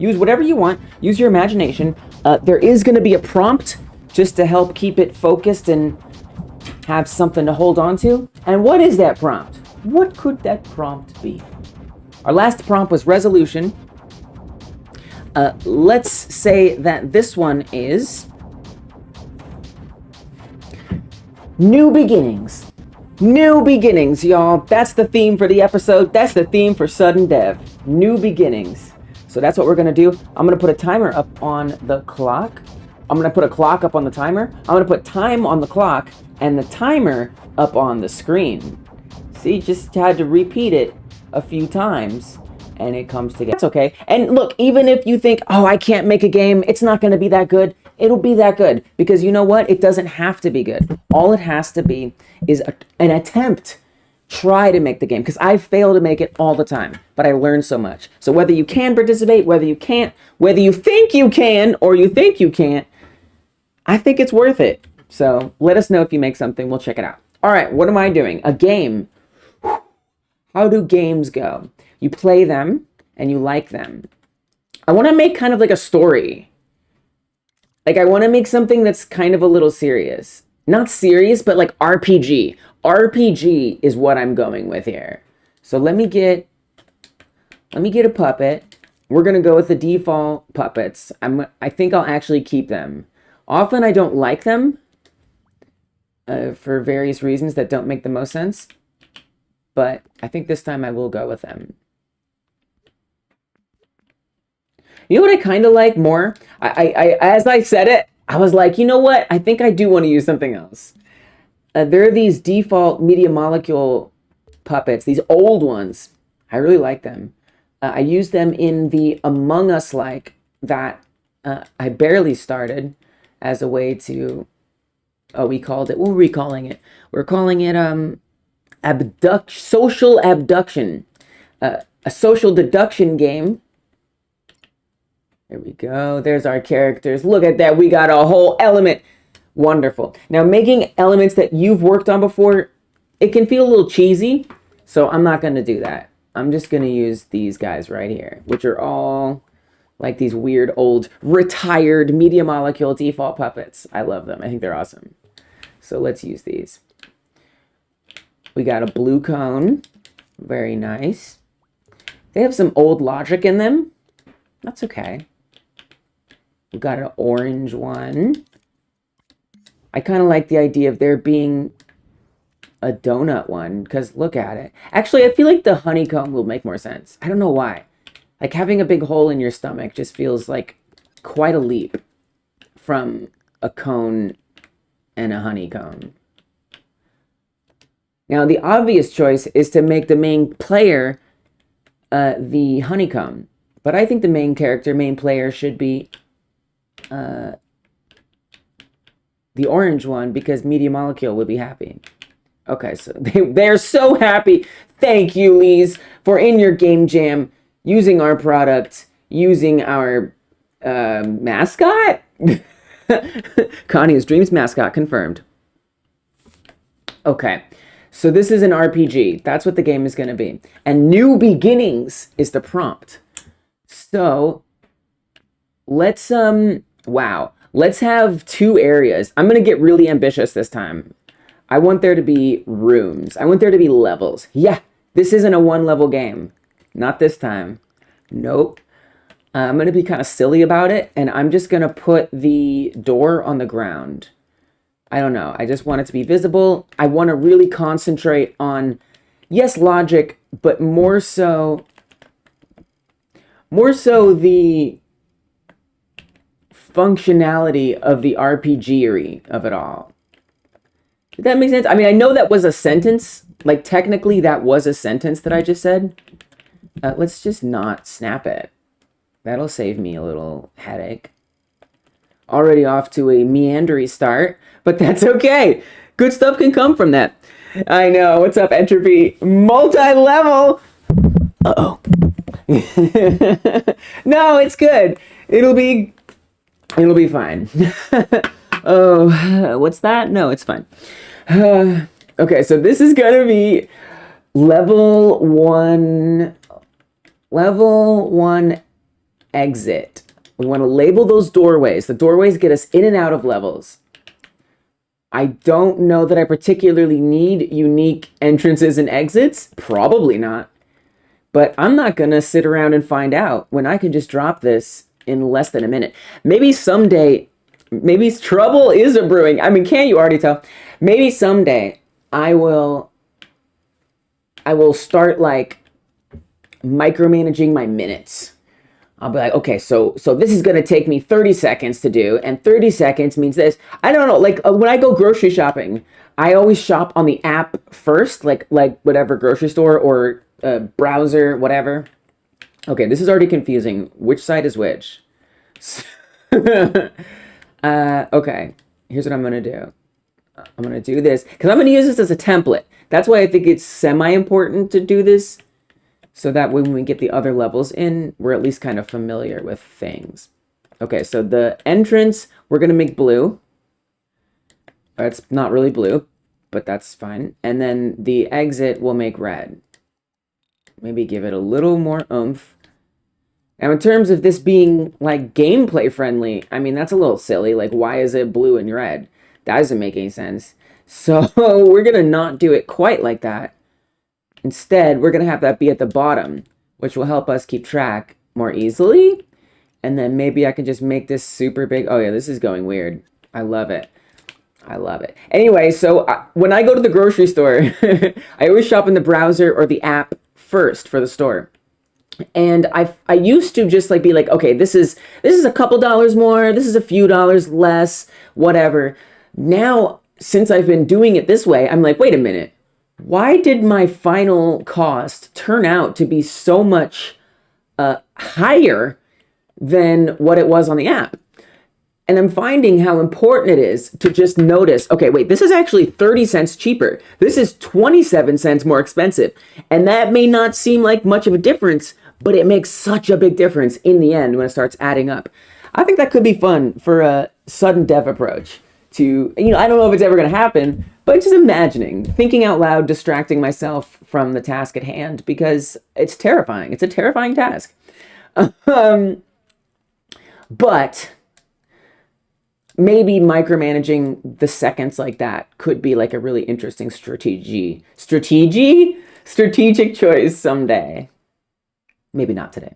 Use whatever you want. Use your imagination. There is going to be a prompt just to help keep it focused and have something to hold on to. And what is that prompt? What could that prompt be? Our last prompt was resolution. Let's say that this one is new beginnings. New beginnings, y'all. That's the theme for the episode. That's the theme for Sudden Dev. New beginnings. So that's what we're gonna do. I'm gonna put a timer up on the clock. I'm gonna put a clock up on the timer. I'm gonna put time on the clock and the timer up on the screen. See, just had to repeat it a few times and it comes together. That's okay. And look, even if you think, oh, I can't make a game, it's not gonna be that good, it'll be that good. Because you know what? It doesn't have to be good. All it has to be is an attempt. Try to make the game, because I fail to make it all the time, but I learn so much. So whether you can participate, whether you can't, whether you think you can or you think you can't, I think it's worth it. So let us know if you make something. We'll check it out. All right, what am I doing? A game. How do games go? You play them and you like them. I want to make kind of like a story. Like I want to make something that's kind of a little serious. Not serious, but like RPG. RPG is what I'm going with here. So let me get a puppet. We're gonna go with the default puppets. I think I'll actually keep them. Often I don't like them for various reasons that don't make the most sense. But I think this time I will go with them. You know what I kind of like more? As I said it, I was like, you know what? I think I do want to use something else. There are these default Media Molecule puppets, these old ones. I really like them. I use them in the Among Us like that I barely started as a way to, we called it, what were we calling it? We're calling it social abduction. A social deduction game. There we go. There's our characters. Look at that. We got a whole element. Wonderful. Now, making elements that you've worked on before, it can feel a little cheesy, so I'm not going to do that. I'm just going to use these guys right here, which are all like these weird old retired Media Molecule default puppets. I love them. I think they're awesome. So let's use these. We got a blue cone. Very nice. They have some old logic in them. That's okay. We got an orange one. I kind of like the idea of there being a donut one, because look at it. Actually, I feel like the honeycomb will make more sense. I don't know why. Like having a big hole in your stomach just feels like quite a leap from a cone and a honeycomb. Now, the obvious choice is to make the main player the honeycomb. But I think the main player should be the orange one, because Media Molecule would be happy. Okay, so they're so happy. Thank you, Lees, for in your game jam, using our product, using our mascot? Connie is Dream's mascot, confirmed. Okay, so this is an RPG. That's what the game is going to be. And new beginnings is the prompt. So let's, wow. Let's have 2 areas. I'm going to get really ambitious this time. I want there to be rooms. I want there to be levels. Yeah, this isn't a 1-level game. Not this time. Nope. I'm going to be kind of silly about it, and I'm just going to put the door on the ground. I don't know. I just want it to be visible. I want to really concentrate on, yes, logic, but more so the functionality of the RPG-ery of it all. Did that make sense? I mean, I know that was a sentence. Like, technically, that was a sentence that I just said. Let's just not snap it. That'll save me a little headache. Already off to a meandery start, but that's okay. Good stuff can come from that. I know. What's up, Entropy? Multi-level! Uh-oh. No, it's good. It'll be fine. Oh, what's that? No, it's fine. Okay, so this is gonna be level 1 exit. We want to label those doorways. The doorways get us in and out of levels. I don't know that I particularly need unique entrances and exits. Probably not. But I'm not going to sit around and find out when I can just drop this in less than a minute. Maybe someday, maybe trouble is a brewing. I mean, can't you already tell? Maybe someday I will start like micromanaging my minutes. I'll be like, okay, so this is gonna take me 30 seconds to do, and 30 seconds means this. I don't know, like when I go grocery shopping, I always shop on the app first, like whatever grocery store or browser, whatever. Okay, this is already confusing. Which side is which? Okay, here's what I'm gonna do. I'm gonna do this because I'm gonna use this as a template. That's why I think it's semi-important to do this, so that when we get the other levels in, we're at least kind of familiar with things. Okay, so the entrance, we're gonna make blue. It's not really blue, but that's fine. And then the exit we'll make red. Maybe give it a little more oomph. Now, in terms of this being like gameplay friendly, I mean, that's a little silly. Like, why is it blue and red? That doesn't make any sense. So we're gonna not do it quite like that. Instead, we're gonna have that be at the bottom, which will help us keep track more easily. And then maybe I can just make this super big. Oh yeah, this is going weird. I love it. I love it. Anyway, so when I go to the grocery store, I always shop in the browser or the app first for the store. And I used to just like be like, okay, this is a couple dollars more, this is a few dollars less, whatever. Now, since I've been doing it this way, I'm like, wait a minute. Why did my final cost turn out to be so much higher than what it was on the app? And I'm finding how important it is to just notice, okay, wait, this is actually 30 cents cheaper. This is 27 cents more expensive. And that may not seem like much of a difference, but it makes such a big difference in the end when it starts adding up. I think that could be fun for a sudden dev approach to, I don't know if it's ever going to happen, but just imagining, thinking out loud, distracting myself from the task at hand, because it's terrifying. It's a terrifying task. But maybe micromanaging the seconds like that could be like a really interesting strategic choice someday. Maybe not today.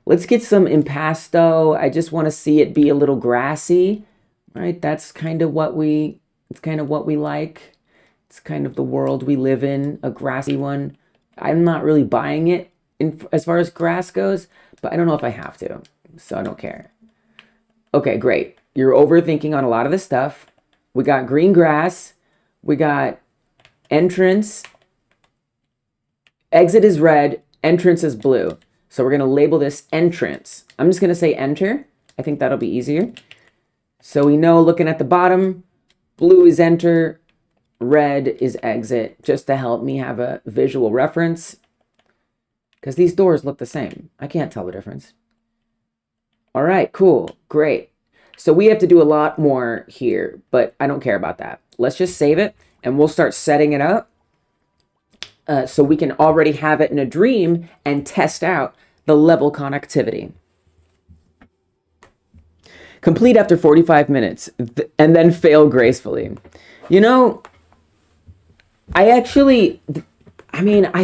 Let's get some impasto. I just want to see it be a little grassy, right? That's kind of what we like. It's kind of the world we live in, a grassy one. I'm not really buying it as far as grass goes, but I don't know if I have to, so I don't care. Okay, great. You're overthinking on a lot of this stuff. We got green grass. We got entrance. Exit is red. Entrance is blue. So we're going to label this entrance. I'm just going to say enter. I think that'll be easier. So we know, looking at the bottom, blue is enter, red is exit, just to help me have a visual reference. Because these doors look the same. I can't tell the difference. All right, cool, great. So we have to do a lot more here, but I don't care about that. Let's just save it, and we'll start setting it up so we can already have it in a dream and test out the level connectivity. Complete after 45 minutes, and then fail gracefully. I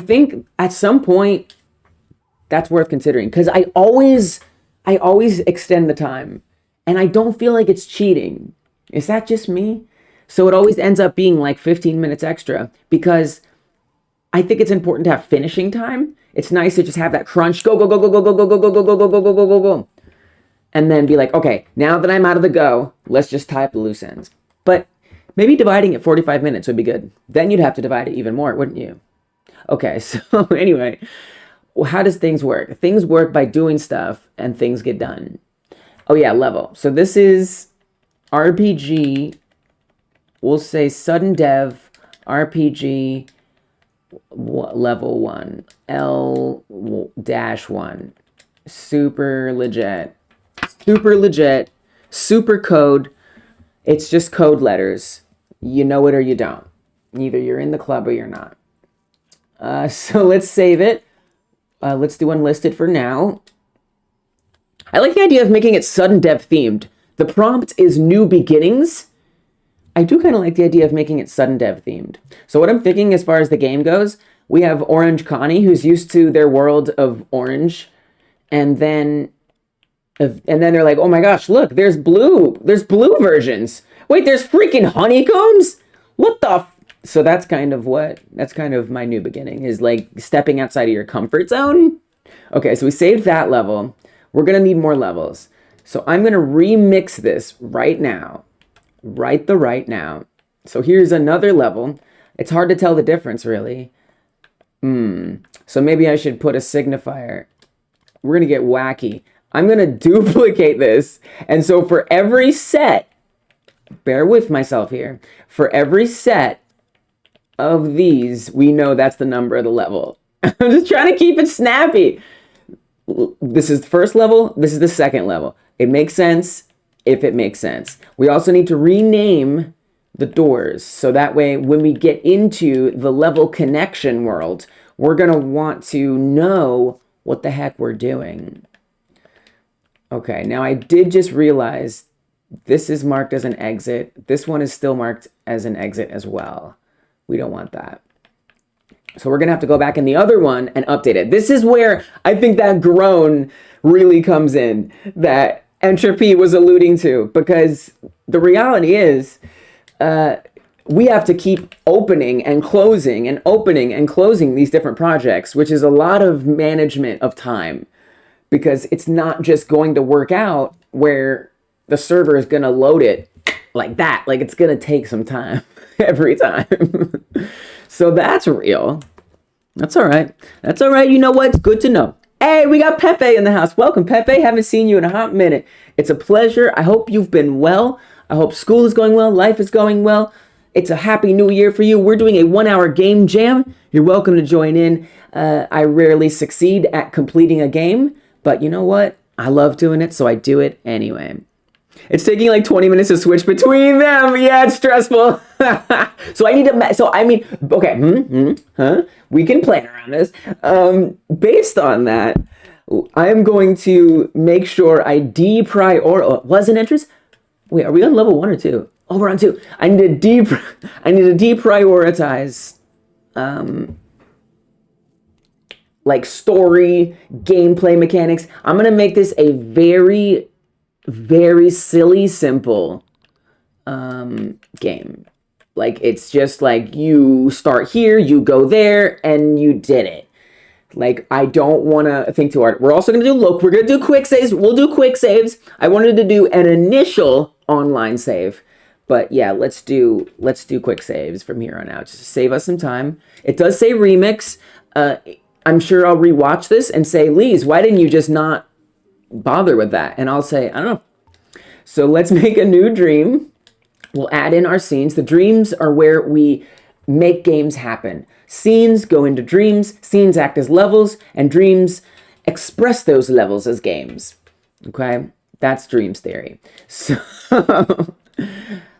think at some point that's worth considering, because I always extend the time, and I don't feel like it's cheating. Is that just me? So it always ends up being like 15 minutes extra, because I think it's important to have finishing time. It's nice to just have that crunch, go, go, go, go, go, go, go, go, go, go, go, go, go, go, go, go, go. And then be like, okay, now that I'm out of the go, let's just tie up the loose ends. But maybe dividing it 45 minutes would be good. Then you'd have to divide it even more, wouldn't you? Okay, so anyway, how does things work? Things work by doing stuff and things get done. Oh yeah, level. So this is RPG. We'll say sudden dev RPG level 1, L-1. Super legit. Super legit, super code. It's just code letters. You know it or you don't. Either you're in the club or you're not. So let's save it. Let's do unlisted for now. I like the idea of making it sudden dev themed. The prompt is new beginnings. I do kind of like the idea of making it sudden dev themed. So what I'm thinking as far as the game goes, we have Orange Connie, who's used to their world of orange, and then they're like, oh my gosh, look, there's blue versions. Wait, there's freaking honeycombs? What the so that's kind of my new beginning, is like stepping outside of your comfort zone. Okay, so we saved that level. We're gonna need more levels. So I'm gonna remix this right now. Right now. So here's another level. It's hard to tell the difference, really. So maybe I should put a signifier. We're gonna get wacky. I'm gonna duplicate this. And so for every set, bear with myself here, for every set of these, we know that's the number of the level. I'm just trying to keep it snappy. This is the first level, this is the second level. It makes sense if it makes sense. We also need to rename the doors, so that way when we get into the level connection world, we're gonna want to know what the heck we're doing. Okay, now I did just realize this is marked as an exit. This one is still marked as an exit as well. We don't want that. So we're gonna have to go back in the other one and update it. This is where I think that groan really comes in, that Entropy was alluding to, because the reality is we have to keep opening and closing and opening and closing these different projects, which is a lot of management of time, because it's not just going to work out where the server is gonna load it like that. Like, it's gonna take some time every time. So that's real. That's all right. That's all right. You know what? It's good to know. Hey, we got Pepe in the house. Welcome, Pepe. Haven't seen you in a hot minute. It's a pleasure. I hope you've been well. I hope school is going well. Life is going well. It's a happy new year for you. We're doing a 1-hour game jam. You're welcome to join in. I rarely succeed at completing a game, but you know what? I love doing it, so I do it anyway. It's taking like 20 minutes to switch between them. Yeah, it's stressful. So I need to, okay, we can plan around this. Based on that, I'm going to make sure I was an entrance? Wait, are we on level 1 or 2? Oh, we're on 2. I need to deprioritize, like story, gameplay mechanics. I'm going to make this a very, very silly, simple game. Like, it's just like you start here, you go there, and you did it. Like, I don't want to think too hard. We're also going to we're going to do quick saves. We'll do quick saves. I wanted to do an initial online save, but yeah, let's do quick saves from here on out. Just to save us some time. It does say remix. I'm sure I'll rewatch this and say, Lise, why didn't you just not bother with that? And I'll say, I don't know. So let's make a new dream. We'll add in our scenes. The dreams are where we make games happen. Scenes go into dreams, scenes act as levels, and dreams express those levels as games. Okay? That's dreams theory. So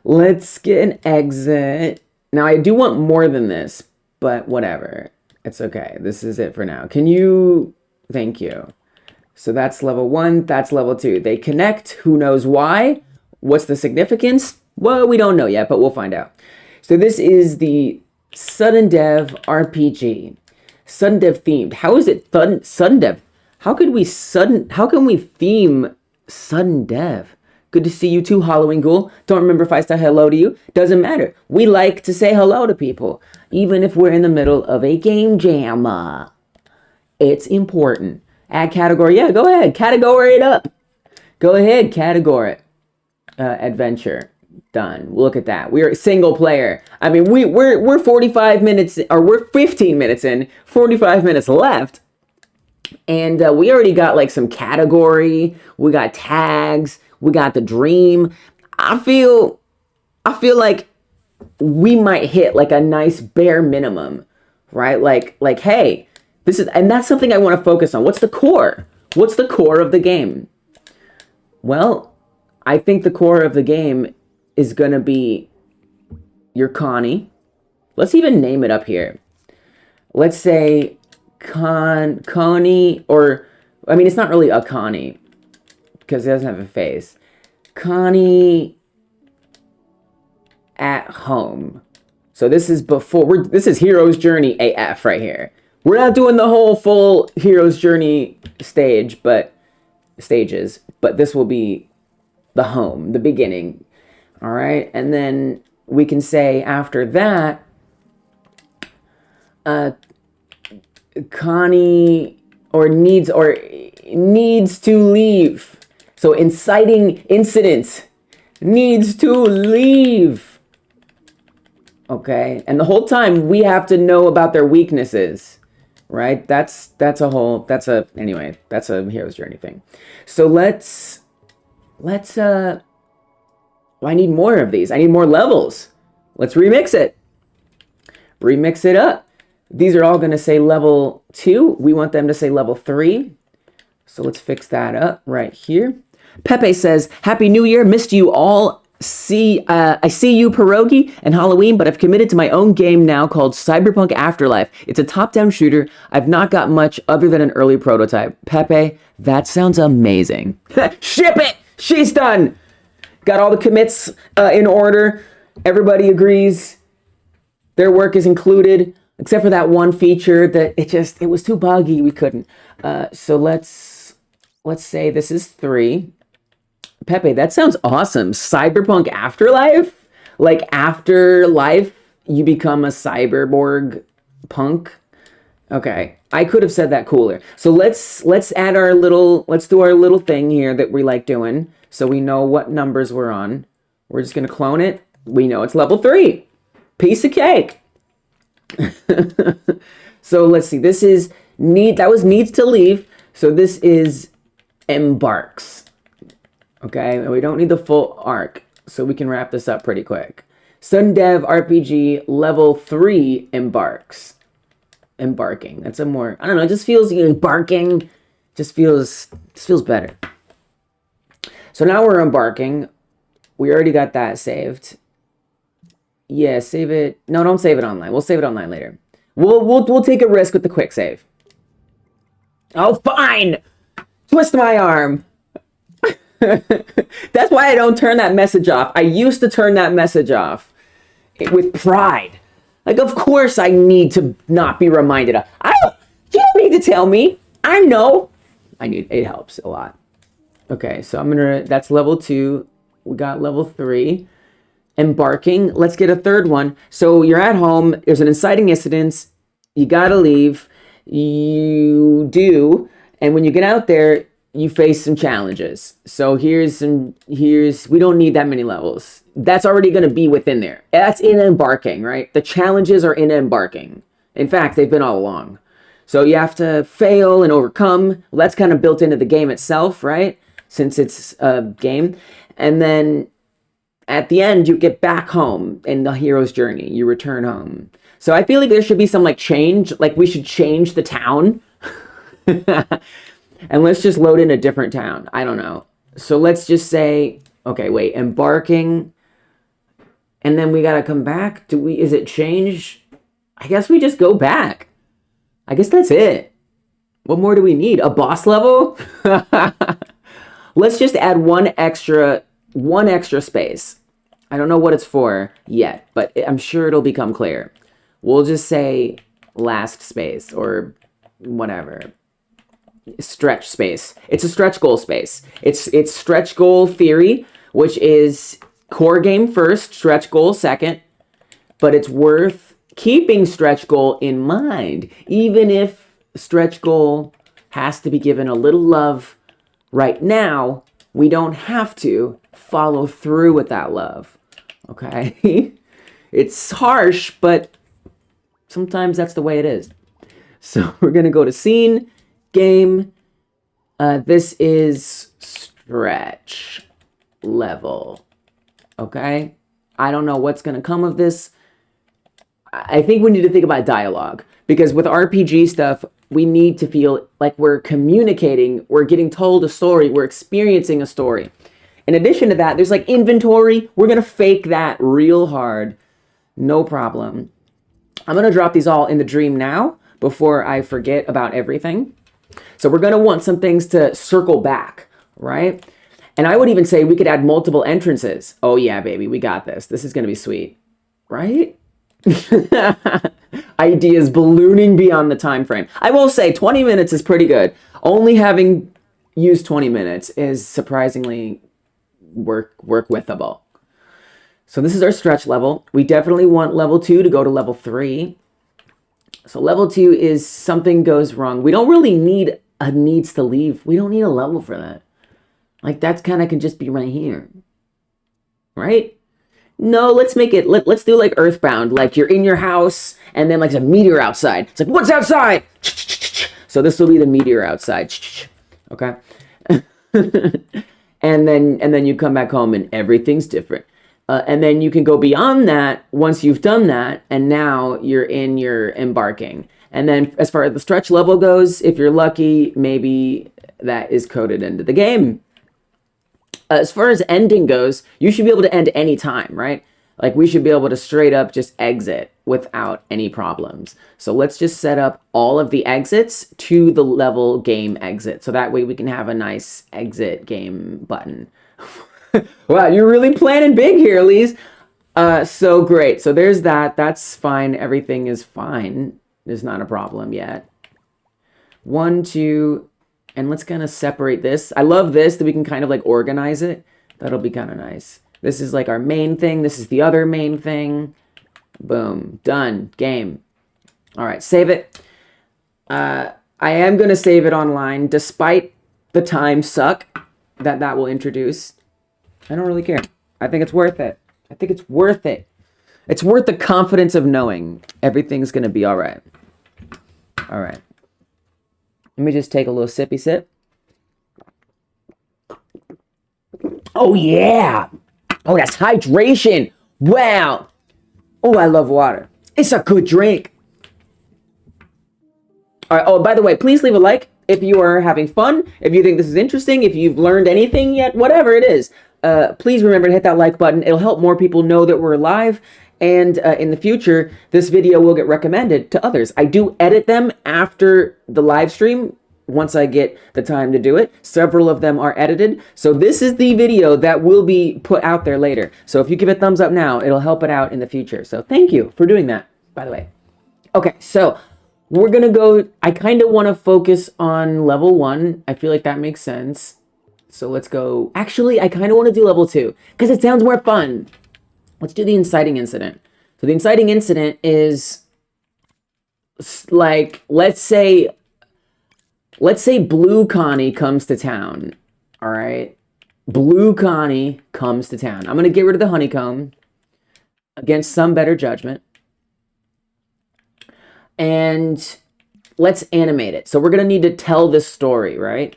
let's get an exit. Now, I do want more than this, but whatever. It's okay. This is it for now. Thank you. So that's level 1, that's level 2. They connect, who knows why? What's the significance? Well, we don't know yet, but we'll find out. So this is the Sudden Dev RPG. Sudden Dev themed. How is it Sudden Dev? How can we theme Sudden Dev? Good to see you too, Halloween Ghoul. Don't remember if I said hello to you. Doesn't matter. We like to say hello to people, even if we're in the middle of a game jam. It's important. Add category. Yeah, go ahead. Category it up. Go ahead, category it. Adventure. Done. Look at that. We're single player. I mean, we're 45 minutes, or we're 15 minutes in, 45 minutes left. And we already got like some category. We got tags. We got the dream. I feel like we might hit like a nice bare minimum, right? Like, hey, and that's something I want to focus on. What's the core? What's the core of the game? Well, I think the core of the game is going to be your Connie. Let's even name it up here. Let's say Connie, or, I mean, it's not really a Connie. because it doesn't have a face. Connie at home. So this is before, this is Hero's Journey AF right here. We're not doing the whole full Hero's Journey stages, but this will be the home, the beginning. All right, and then we can say after that, Connie needs to leave. So inciting incident, needs to leave. Okay, and the whole time we have to know about their weaknesses, right? That's a Hero's Journey thing. So let's I need more of these. I need more levels. Let's remix it. Remix it up. These are all going to say level 2. We want them to say level 3. So let's fix that up right here. Pepe says, Happy New Year. Missed you all. I see you, Pierogi, and Halloween, but I've committed to my own game now called Cyberpunk Afterlife. It's a top-down shooter. I've not got much other than an early prototype. Pepe, that sounds amazing. Ship it! She's done! Got all the commits in order. Everybody agrees. Their work is included, except for that one feature that it was too buggy. We couldn't. So let's say this is 3. Pepe, that sounds awesome. Cyberpunk Afterlife? Like after life, you become a cyberborg punk? Okay, I could have said that cooler. So let's add let's do our little thing here that we like doing so we know what numbers we're on. We're just gonna clone it. We know it's level 3. Piece of cake. So let's see, this is that was needs to leave. So this is embarks. Okay, and we don't need the full arc, so we can wrap this up pretty quick. Sundev RPG level 3 embarks. Embarking. That's a more, I don't know, it just feels embarking. Just feels better. So now we're embarking. We already got that saved. Yeah, save it. No, don't save it online. We'll save it online later. We'll take a risk with the quick save. Oh, fine. Twist my arm. That's why I don't turn that message off. I used to turn that message off with pride. Like, of course I need to not be reminded of. You don't need to tell me. I know. It helps a lot. Okay, so that's level 2. We got level 3. Embarking. Let's get a third one. So you're at home. There's an inciting incident. You gotta leave. You do. And when you get out there, you face some challenges. So we don't need that many levels. That's already going to be within there. That's in embarking, right? The challenges are in embarking. In fact, they've been all along. So you have to fail and overcome. Well, that's kind of built into the game itself, right? Since it's a game. And then at the end, you get back home in the hero's journey. You return home. So I feel like there should be some change. Like we should change the town. And let's just load in a different town. I don't know. So let's just say, okay, wait, embarking. And then we got to come back. Is it change? I guess we just go back. I guess that's it. What more do we need? A boss level? Let's just add one extra space. I don't know what it's for yet, but I'm sure it'll become clear. We'll just say last space or whatever. Stretch space. It's a stretch goal space. It's stretch goal theory, which is core game first, stretch goal second, but it's worth keeping stretch goal in mind, even if stretch goal has to be given a little love right now. We don't have to follow through with that love. Okay? It's harsh, but sometimes that's the way it is. So we're gonna go to scene. Game. This is stretch level. Okay? I don't know what's going to come of this. I think we need to think about dialogue. Because with RPG stuff, we need to feel like we're communicating, we're getting told a story, we're experiencing a story. In addition to that, there's inventory. We're going to fake that real hard. No problem. I'm going to drop these all in the dream now before I forget about everything. So we're going to want some things to circle back, right? And I would even say we could add multiple entrances. Oh yeah, baby, we got this. This is gonna be sweet, right? Ideas ballooning beyond the time frame. I will say 20 minutes is pretty good. Only having used 20 minutes is surprisingly work withable. So this is our stretch level. We definitely want level 2 to go to level 3. So level 2 is something goes wrong. We don't really need a needs to leave. We don't need a level for that. Like that's kind of can just be right here. Right? No, let's make it, let's do like Earthbound. Like you're in your house and then like there's a meteor outside. It's like, what's outside? So this will be the meteor outside. Okay? and then you come back home and everything's different. And then you can go beyond that once you've done that, and now you're in your embarking. And then as far as the stretch level goes, if you're lucky, maybe that is coded into the game. As far as ending goes, you should be able to end any time, right? Like we should be able to straight up just exit without any problems. So let's just set up all of the exits to the level game exit. So that way we can have a nice exit game button. Wow, you're really planning big here, Elise. So great. So there's that. That's fine. Everything is fine. There's not a problem yet. 1, 2, and let's kind of separate this. I love this, that we can kind of like organize it. That'll be kind of nice. This is like our main thing. This is the other main thing. Boom. Done. Game. All right. Save it. I am going to save it online, despite the time suck that will introduce. I don't really care. I think it's worth it. I think it's worth it. It's worth the confidence of knowing everything's going to be all right. All right. Let me just take a little sippy sip. Oh, yeah. Oh, that's hydration. Wow. Oh, I love water. It's a good drink. All right. Oh, by the way, please leave a like if you are having fun, if you think this is interesting, if you've learned anything yet, whatever it is. Please remember to hit that like button. It'll help more people know that we're live. And in the future, this video will get recommended to others. I do edit them after the live stream once I get the time to do it. Several of them are edited. So this is the video that will be put out there later. So if you give it a thumbs up now, it'll help it out in the future. So thank you for doing that, by the way. Okay, so we're going to go, I kind of want to focus on level 1. I feel like that makes sense. So let's go. Actually, I kind of want to do level 2 because it sounds more fun. Let's do the inciting incident. So the inciting incident is like, let's say Blue Connie comes to town. All right. Blue Connie comes to town. I'm going to get rid of the honeycomb against some better judgment. And let's animate it. So we're going to need to tell this story, right?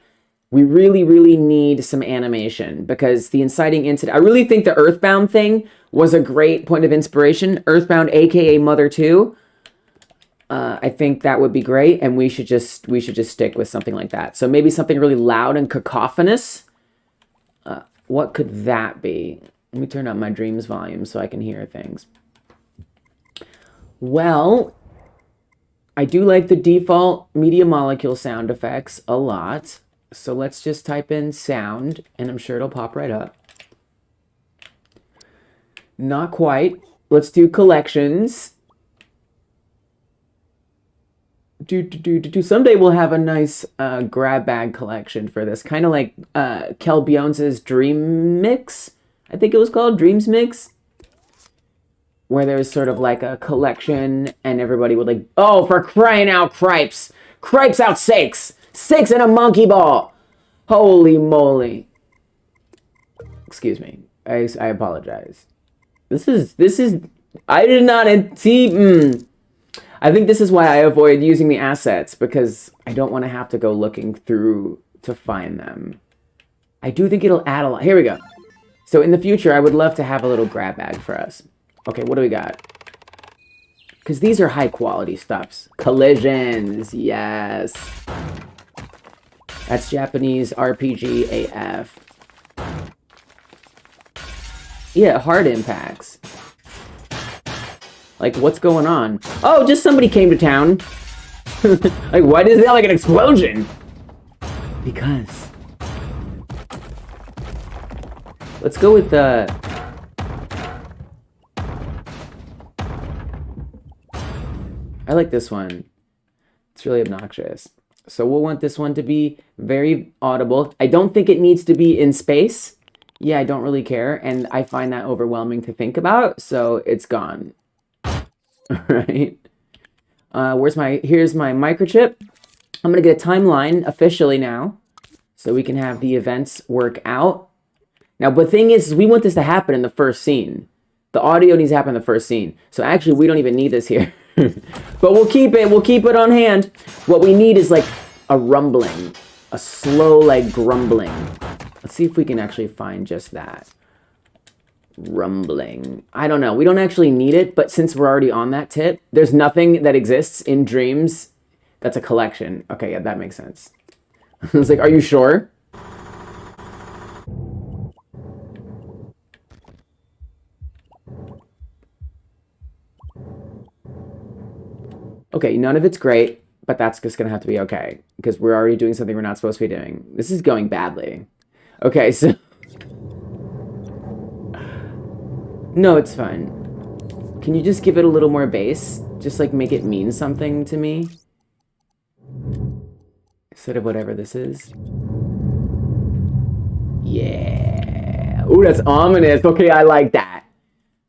We really, really need some animation because the inciting incident, I really think the Earthbound thing was a great point of inspiration. Earthbound, aka Mother 2. I think that would be great, and we should just stick with something like that. So maybe something really loud and cacophonous. What could that be? Let me turn up my Dreams volume so I can hear things. Well, I do like the default Media Molecule sound effects a lot. So let's just type in sound, and I'm sure it'll pop right up. Not quite. Let's do collections. Someday we'll have a nice grab bag collection for this. Kind of like Kel Bione's Dream Mix. I think it was called Dreams Mix. Where there's sort of like a collection and everybody would like, oh, for crying out cripes. Cripes out sakes. Sakes and a monkey ball. Holy moly. Excuse me. I apologize. This is, I did not see, I think this is why I avoid using the assets, because I don't want to have to go looking through to find them. I do think it'll add a lot. Here we go. So in the future, I would love to have a little grab bag for us. Okay, what do we got? Because these are high quality stuffs. Collisions, yes. That's Japanese RPG AF. Yeah, hard impacts. Like, what's going on? Oh, just somebody came to town. Like, why is there like an explosion? Because Let's go with the... I like this one. It's really obnoxious. So we'll want this one to be very audible. I don't think it needs to be in space. Yeah, I don't really care. And I find that overwhelming to think about. So it's gone. All right. Here's my microchip. I'm going to get a timeline officially now. So we can have the events work out. Now, the thing is, we want this to happen in the first scene. The audio needs to happen in the first scene. So actually, we don't even need this here. But we'll keep it on hand. What we need is like a rumbling, a slow like grumbling. Let's see if we can actually find just that. Rumbling. I don't know. We don't actually need it, but since we're already on that tip, there's nothing that exists in Dreams that's a collection. Okay, yeah, that makes sense. It's like, are you sure? Okay, none of it's great, but that's just gonna have to be okay, because we're already doing something we're not supposed to be doing. This is going badly. Okay, so... No, it's fine. Can you just give it a little more bass? Just like make it mean something to me? Instead of whatever this is. Yeah. Ooh, that's ominous. Okay, I like that.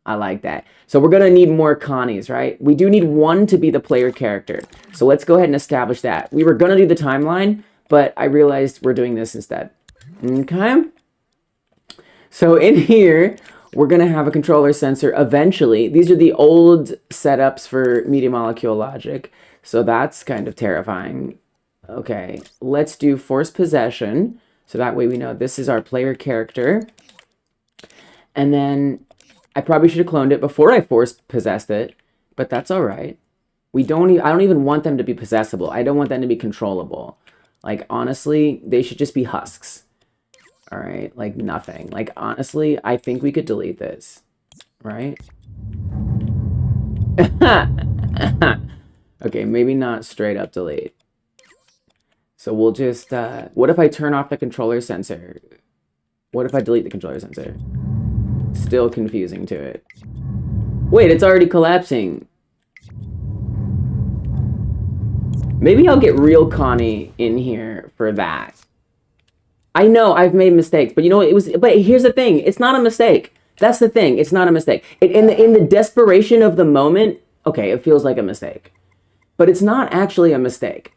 I like that. So we're gonna need more Connies, right? We do need one to be the player character. So let's go ahead and establish that. We were gonna do the timeline, but I realized we're doing this instead. Okay? So in here, we're gonna have a controller sensor eventually. These are the old setups for media molecule logic. So that's kind of terrifying. Okay, let's do force possession. So that way we know this is our player character. And then I probably should have cloned it before I force possessed it, but that's all right. I don't even want them to be possessable. I don't want them to be controllable. Like, honestly, they should just be husks. All right, like nothing. Like, honestly, I think we could delete this, right? Okay, maybe not straight up delete. So we'll just, what if I turn off the controller sensor? What if I delete the controller sensor? Still confusing to it. Wait, it's already collapsing. Maybe I'll get real Connie in here for that. I know I've made mistakes, but you know what? But here's the thing: it's not a mistake. That's the thing. It's not a mistake. In the desperation of the moment, okay, it feels like a mistake, but it's not actually a mistake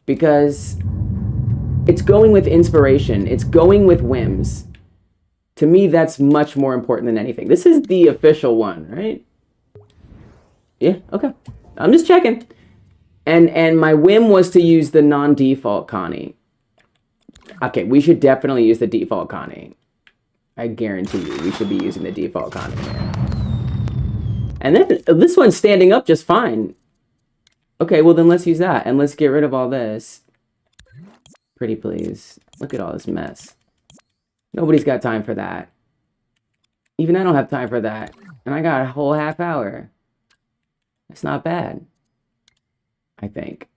because it's going with inspiration. It's going with whims. To me, that's much more important than anything. This is the official one, right? Yeah, okay. I'm just checking. And my whim was to use the non-default Connie. Okay, we should definitely use the default Connie. I guarantee you, we should be using the default Connie here. And then this one's standing up just fine. Okay, well then let's use that. And let's get rid of all this. Pretty please. Look at all this mess. Nobody's got time for that. Even I don't have time for that. And I got a whole half hour. That's not bad. I think.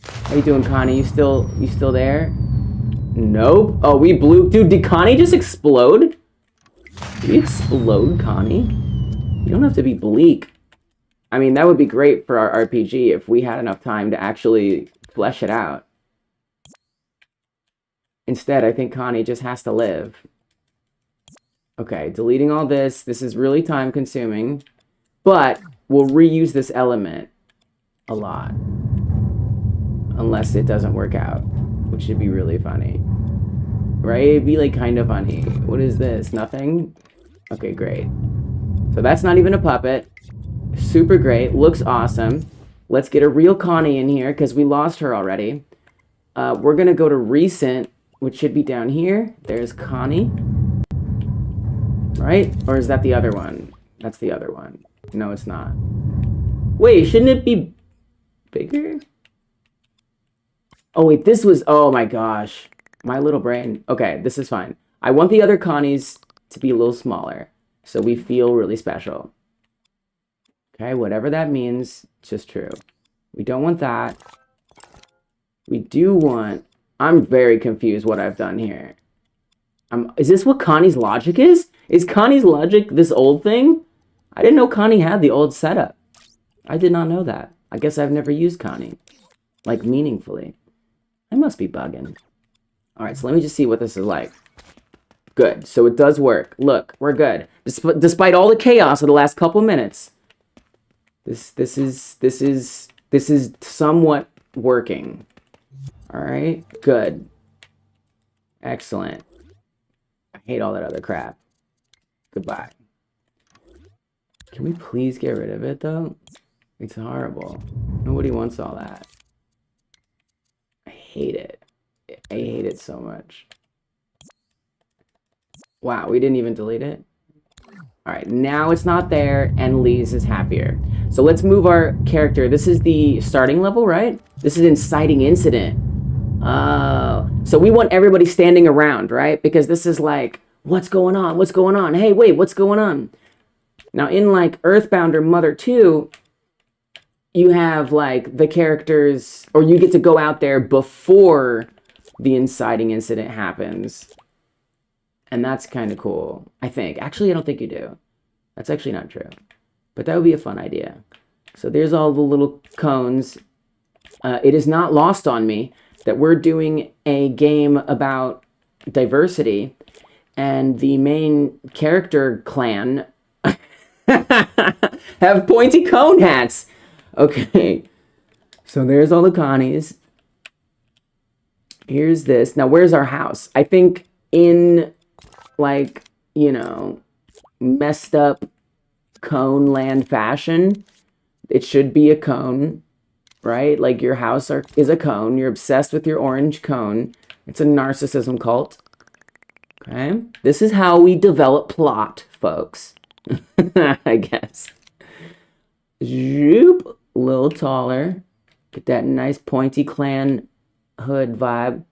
How you doing, Connie? You still there? Nope. Oh, we blew. Dude, did Connie just explode? Did we explode, Connie? You don't have to be bleak. I mean, that would be great for our RPG if we had enough time to actually flesh it out. Instead, I think Connie just has to live. Okay, deleting all this. This is really time consuming. But we'll reuse this element a lot. Unless it doesn't work out. Which should be really funny. Right? It'd be like kind of funny. What is this? Nothing? Okay, great. So that's not even a puppet. Super great. Looks awesome. Let's get a real Connie in here because we lost her already. We're going to go to recent, which should be down here. There's Connie. Right? Or is that the other one? That's the other one. No, it's not. Wait, shouldn't it be bigger? Oh, wait, this was... Oh, my gosh. My little brain. Okay, this is fine. I want the other Connies to be a little smaller, so we feel really special. Okay, whatever that means, it's just true. We don't want that. We do want... I'm very confused what I've done here. Is this what Connie's logic is? Is Connie's logic this old thing? I didn't know Connie had the old setup. I did not know that. I guess I've never used Connie, like, meaningfully. I must be bugging. All right, so let me just see what this is like. Good, so it does work. Look, we're good. Despite all the chaos of the last couple minutes, this is somewhat working. All right, good. Excellent. I hate all that other crap. Goodbye. Can we please get rid of it, though? It's horrible. Nobody wants all that. I hate it. I hate it so much. Wow, we didn't even delete it? Alright, now it's not there, and Lise is happier. So let's move our character. This is the starting level, right? This is inciting incident. Oh. So we want everybody standing around, right? Because this is like, what's going on? What's going on? Hey, wait, what's going on? Now, in like Earthbound or Mother 2, you have like the characters, or you get to go out there before the inciting incident happens. And that's kind of cool, I think. Actually, I don't think you do. That's actually not true. But that would be a fun idea. So there's all the little cones. It is not lost on me that we're doing a game about diversity. And the main character clan have pointy cone hats. Okay. So there's all the Connies. Here's this. Now, where's our house? I think in, like, you know, messed up cone land fashion, it should be a cone, right? Like, your house is a cone. You're obsessed with your orange cone. It's a narcissism cult. Okay? This is how we develop plot, folks. I guess. Zoop. A little taller. Get that nice pointy clan hood vibe.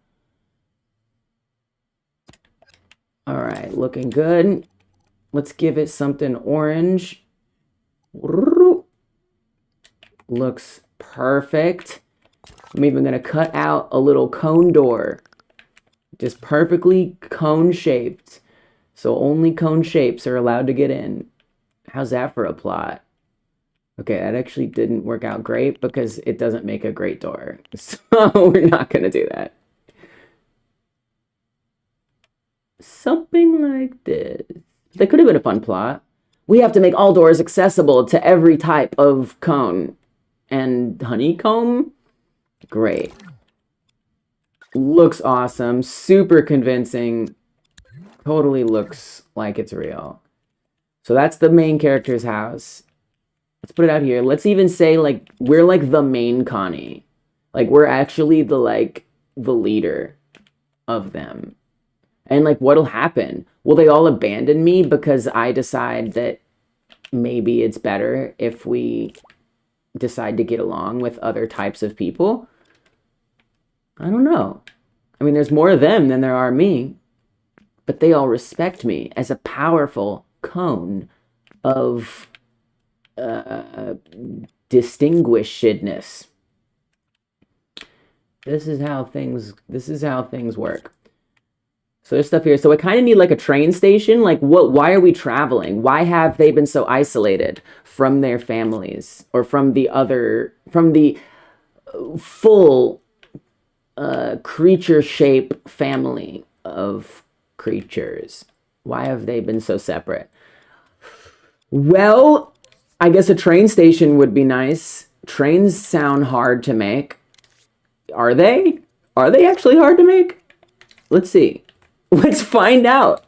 All right, looking good. Let's give it something orange. Looks perfect. I'm even gonna cut out a little cone door. Just perfectly cone shaped. So only cone shapes are allowed to get in. How's that for a plot? Okay, that actually didn't work out great because it doesn't make a great door. So we're not gonna do that. Something like this. That could have been a fun plot. We have to make all doors accessible to every type of cone. And honeycomb? Great. Looks awesome. Super convincing. Totally looks like it's real. So that's the main character's house. Let's put it out here. Let's even say, like, we're like the main Connie. Like, we're actually the leader of them. And, like, what'll happen? Will they all abandon me because I decide that maybe it's better if we decide to get along with other types of people? I don't know. I mean, there's more of them than there are me. But they all respect me as a powerful cone of distinguishedness. This is how things work. So there's stuff here. So I kind of need like a train station. Like, why are we traveling? Why have they been so isolated from their families or from the full creature shape family of creatures? Why have they been so separate? Well, I guess a train station would be nice. Trains sound hard to make. Are they? Are they actually hard to make? Let's see. Let's find out.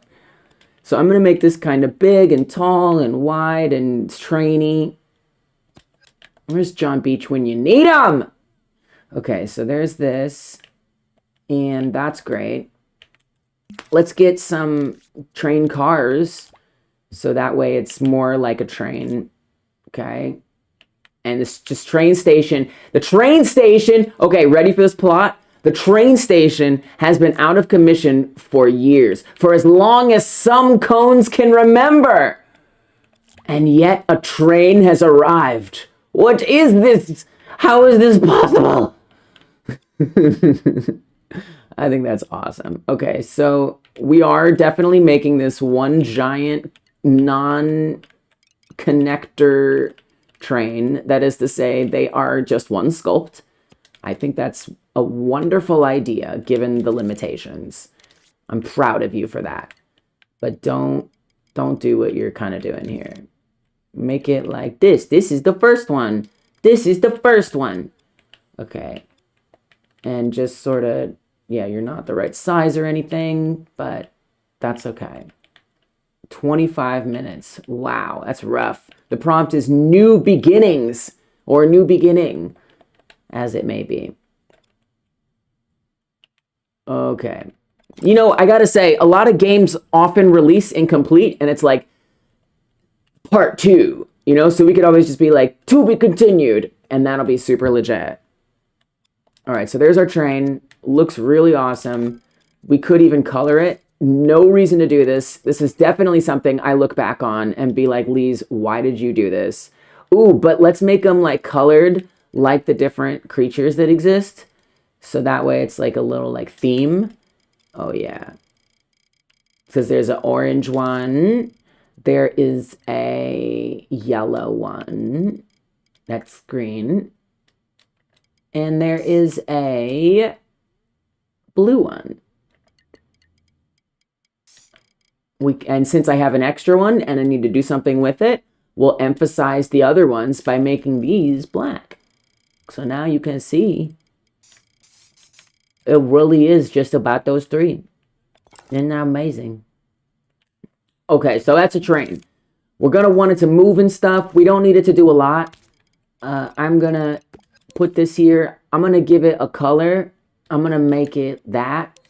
So I'm going to make this kind of big and tall and wide and trainy. Where's John Beach when you need him? Okay, so there's this. And that's great. Let's get some train cars. So that way it's more like a train. Okay. And this just train station. The train station. Okay, ready for this plot? The train station has been out of commission for years, for as long as some cones can remember. And yet a train has arrived. What is this? How is this possible? I think that's awesome. Okay, so we are definitely making this one giant non-connector train. That is to say, they are just one sculpt. I think that's a wonderful idea given the limitations. I'm proud of you for that. But don't do what you're kind of doing here. Make it like this. This is the first one. This is the first one. Okay. And just sort of, yeah, you're not the right size or anything, but that's okay. 25 minutes. Wow, that's rough. The prompt is new beginnings, or new beginning, as it may be. Okay. You know, I gotta say, a lot of games often release incomplete, and it's like, part 2, you know? So we could always just be like, to be continued, and that'll be super legit. All right, so there's our train. Looks really awesome. We could even color it. No reason to do this. This is definitely something I look back on and be like, Lise, why did you do this? Ooh, but let's make them like colored like the different creatures that exist. So that way it's like a little like theme. Oh yeah. Because there's an orange one. There is a yellow one. That's green. And there is a blue one. And since I have an extra one and I need to do something with it, we'll emphasize the other ones by making these black. So now you can see it really is just about those 3. Isn't that amazing? Okay, so that's a train. We're going to want it to move and stuff. We don't need it to do a lot. I'm going to put this here. I'm going to give it a color. I'm going to make it that,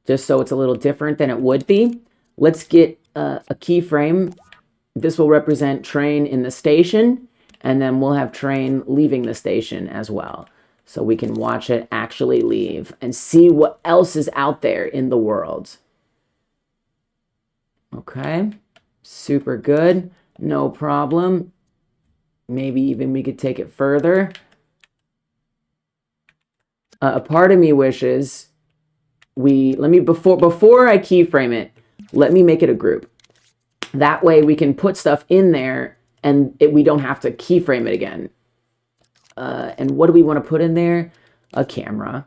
just so it's a little different than it would be. Let's get a keyframe. This will represent train in the station, and then we'll have train leaving the station as well. So we can watch it actually leave and see what else is out there in the world. Okay, super good. No problem. Maybe even we could take it further. A part of me wishes before I keyframe it, let me make it a group. That way we can put stuff in there and we don't have to keyframe it again. And what do we want to put in there? A camera.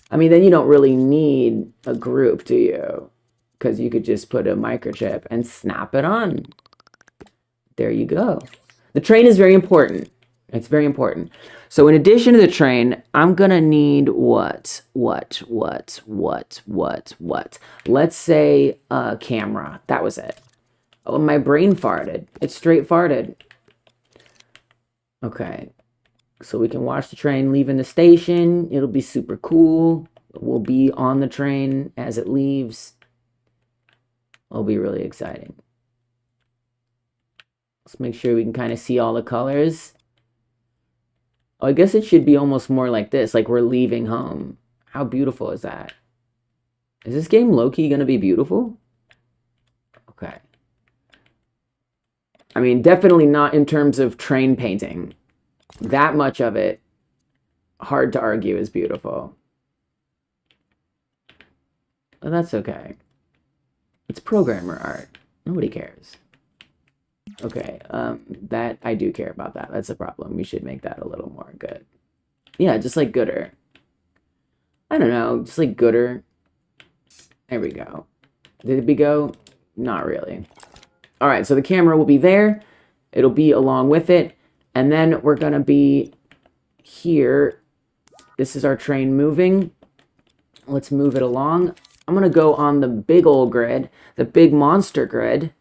I mean, then you don't really need a group, do you? Because you could just put a microchip and snap it on. There you go. The train is very important. It's very important. So in addition to the train, I'm going to need what? Let's say a camera. That was it. Oh, my brain farted. It straight farted. Okay. So we can watch the train leaving the station. It'll be super cool. We'll be on the train as it leaves. It'll be really exciting. Let's make sure we can kind of see all the colors. Oh, I guess it should be almost more like this, like we're leaving home. How beautiful is that? Is this game low-key gonna be beautiful? Okay. I mean, definitely not in terms of train painting. That much of it, hard to argue, is beautiful. But that's okay. It's programmer art. Nobody cares. Okay, that I do care about that. That's a problem. We should make that a little more good. Yeah, just like gooder. I don't know, just like gooder. There we go. Did we go? Not really. All right, so the camera will be there. It'll be along with it. And then we're gonna be here. This is our train moving. Let's move it along. I'm gonna go on the big old grid, the big monster grid.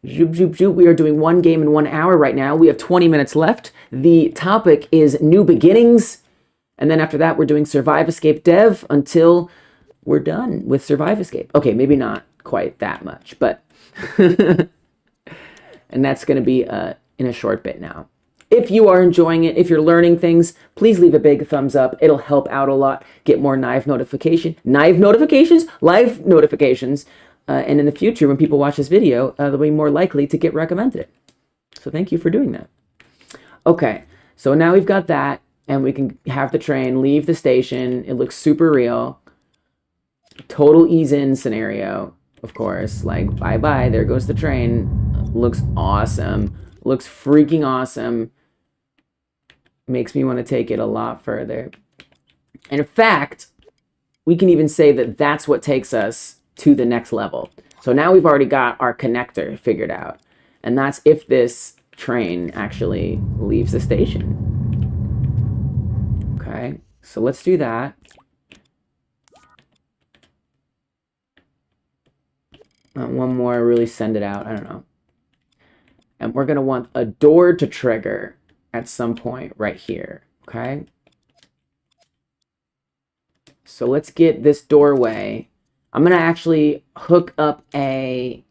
Zoop, zoop, zoop. We are doing one game in 1 hour right now. We have 20 minutes left. The topic is new beginnings. And then after that, we're doing Survive Escape Dev until we're done with Survive Escape. Okay, maybe not quite that much, but... and that's going to be in a short bit now. If you are enjoying it, if you're learning things, please leave a big thumbs up. It'll help out a lot. Get more live notifications. And in the future, when people watch this video, they'll be more likely to get recommended. So thank you for doing that. Okay, so now we've got that, and we can have the train leave the station. It looks super real. Total ease in scenario, of course. Like, bye-bye, there goes the train. Looks awesome. Looks freaking awesome. Makes me want to take it a lot further. And in fact, we can even say that that's what takes us to the next level. So now we've already got our connector figured out. And that's if this train actually leaves the station. Okay, so let's do that. One more, really send it out, I don't know. And we're gonna want a door to trigger at some point right here, okay? So let's get this doorway. I'm gonna actually hook up a,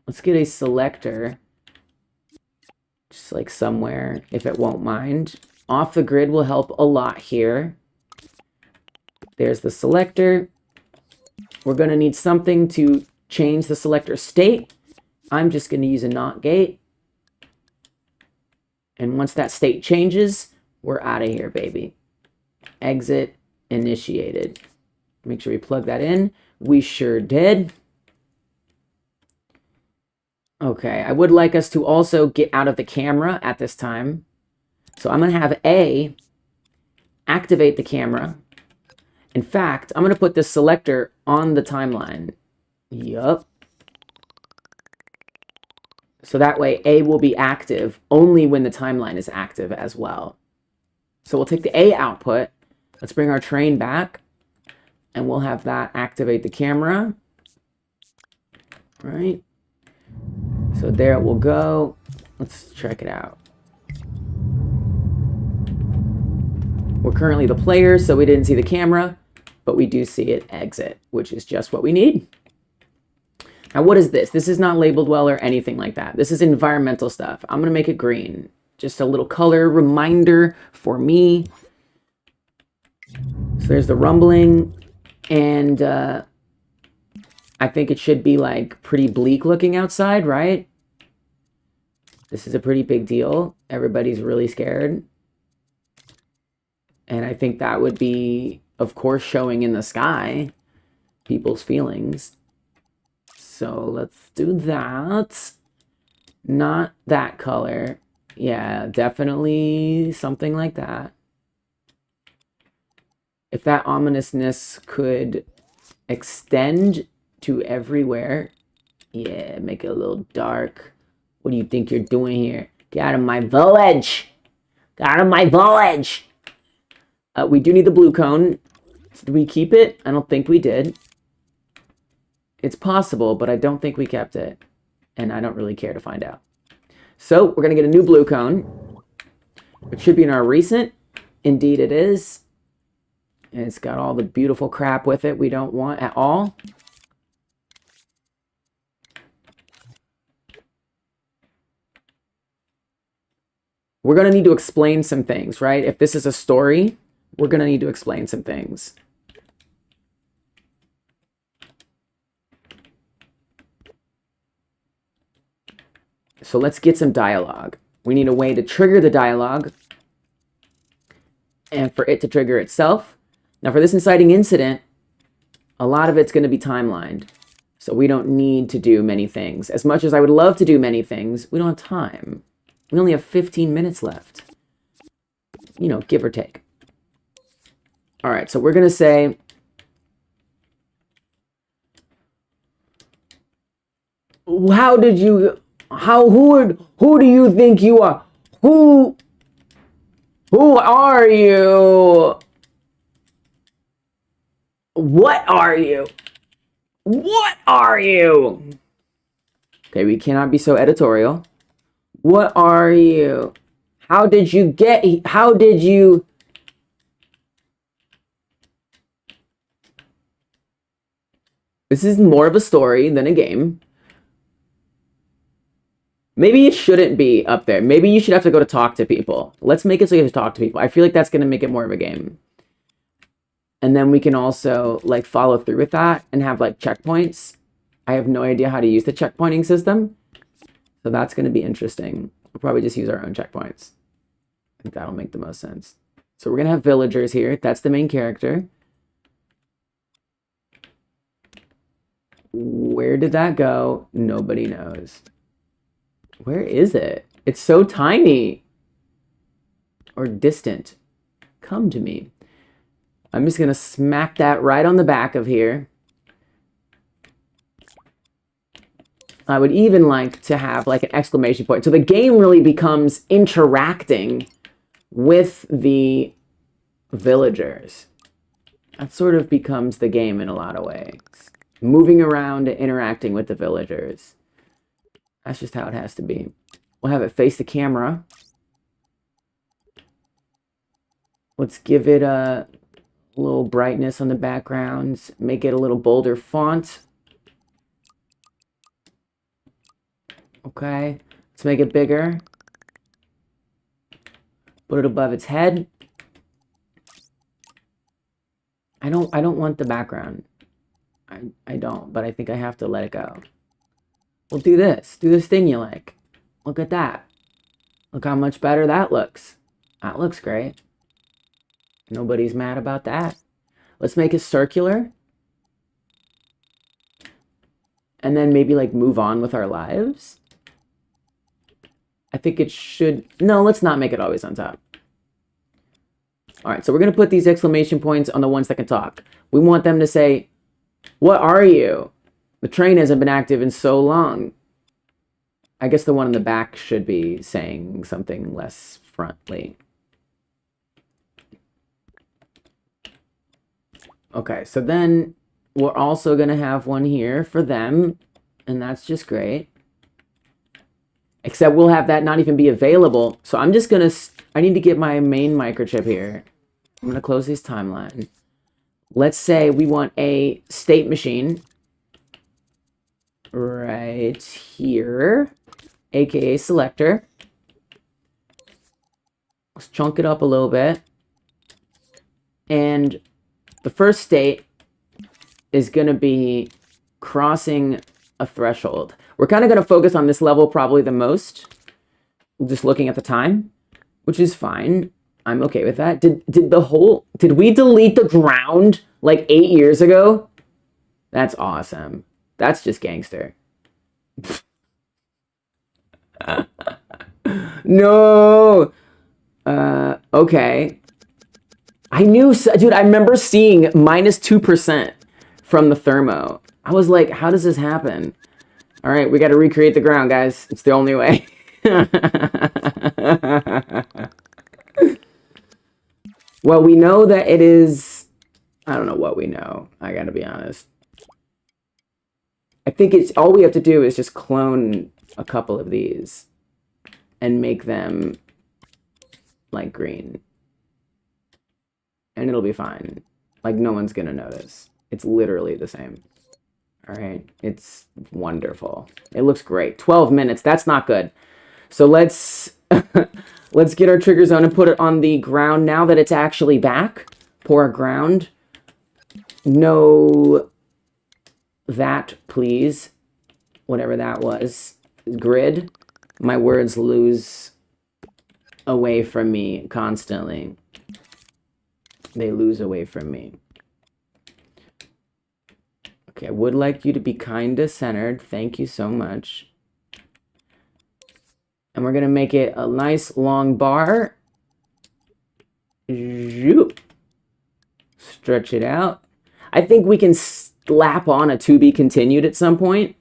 let's get a selector, just like somewhere, if it won't mind. Off the grid will help a lot here. There's the selector. We're gonna need something to change the selector state. I'm just gonna use a NOT gate. And once that state changes, we're out of here, baby. Exit initiated. Make sure we plug that in. We sure did. Okay, I would like us to also get out of the camera at this time. So I'm gonna have A activate the camera. In fact, I'm gonna put this selector on the timeline. Yup. So that way A will be active only when the timeline is active as well. So we'll take the A output. Let's bring our train back. And we'll have that activate the camera. All right. So there it will go. Let's check it out. We're currently the player, so we didn't see the camera, but we do see it exit, which is just what we need. Now, what is this? This is not labeled well or anything like that. This is environmental stuff. I'm going to make it green. Just a little color reminder for me. So there's the rumbling, and I think it should be like pretty bleak looking outside, right? This is a pretty big deal. Everybody's really scared. And I think that would be, of course, showing in the sky people's feelings. So let's do that. Not that color. Yeah, definitely something like that. If that ominousness could extend to everywhere. Yeah, make it a little dark. What do you think you're doing here? Get out of my village! Get out of my village! We do need the blue cone. So did we keep it? I don't think we did. It's possible, but I don't think we kept it. And I don't really care to find out. So we're going to get a new blue cone. It should be in our recent. Indeed it is. And it's got all the beautiful crap with it we don't want at all. We're going to need to explain some things, right? If this is a story, we're going to need to explain some things. So let's get some dialogue. We need a way to trigger the dialogue and for it to trigger itself. Now for this inciting incident, a lot of it's going to be timelined. So we don't need to do many things. As much as I would love to do many things, we don't have time. We only have 15 minutes left. You know, give or take. All right, so we're going to say, who do you think you are? Who are you? What are you? What are you? Okay, we cannot be so editorial. What are you? How did you get? How did you? This is more of a story than a game. Maybe it shouldn't be up there. Maybe you should have to go to talk to people. Let's make it so you have to talk to people. I feel like that's going to make it more of a game. And then we can also like follow through with that and have like checkpoints. I have no idea how to use the checkpointing system. So that's going to be interesting. We'll probably just use our own checkpoints. I think that'll make the most sense. So we're going to have villagers here. That's the main character. Where did that go? Nobody knows. Where is it? It's so tiny. Or distant. Come to me. I'm just going to smack that right on the back of here. I would even like to have like an exclamation point. So the game really becomes interacting with the villagers. That sort of becomes the game in a lot of ways. Moving around and interacting with the villagers. That's just how it has to be. We'll have it face the camera. Let's give it a little brightness on the backgrounds. Make it a little bolder font. Okay, let's make it bigger. Put it above its head. I don't want the background. I don't, but I think I have to let it go. We'll do this. Do this thing you like. Look at that. Look how much better that looks. That looks great. Nobody's mad about that. Let's make it circular. And then maybe like move on with our lives. I think it should... No, let's not make it always on top. All right, so we're going to put these exclamation points on the ones that can talk. We want them to say, what are you? The train hasn't been active in so long. I guess the one in the back should be saying something less frontly. Okay, so then we're also going to have one here for them, and that's just great. Except we'll have that not even be available. So I'm just going to... I need to get my main microchip here. I'm going to close this timeline. Let's say we want a state machine right here, aka selector. Let's chunk it up a little bit. And the first state is going to be crossing a threshold. We're kind of going to focus on this level probably the most, just looking at the time, which is fine. I'm okay with that. Did we delete the ground like 8 years ago? That's awesome. That's just gangster. No. Okay. I knew, dude, I remember seeing -2% from the thermo. I was like, how does this happen? All right, we got to recreate the ground, guys. It's the only way. Well, we know that it is... I don't know what we know. I got to be honest. I think it's all we have to do is just clone a couple of these and make them like green. And it'll be fine. Like, no one's going to notice. It's literally the same. All right. It's wonderful. It looks great. 12 minutes. That's not good. So let's let's get our trigger zone and put it on the ground now that it's actually back. Pour ground. No that, please. Whatever that was. Grid. My words lose away from me constantly. They lose away from me. Okay, I would like you to be kinda centered. Thank you so much. And we're gonna make it a nice long bar. Zoop. Stretch it out. I think we can slap on a to be continued at some point,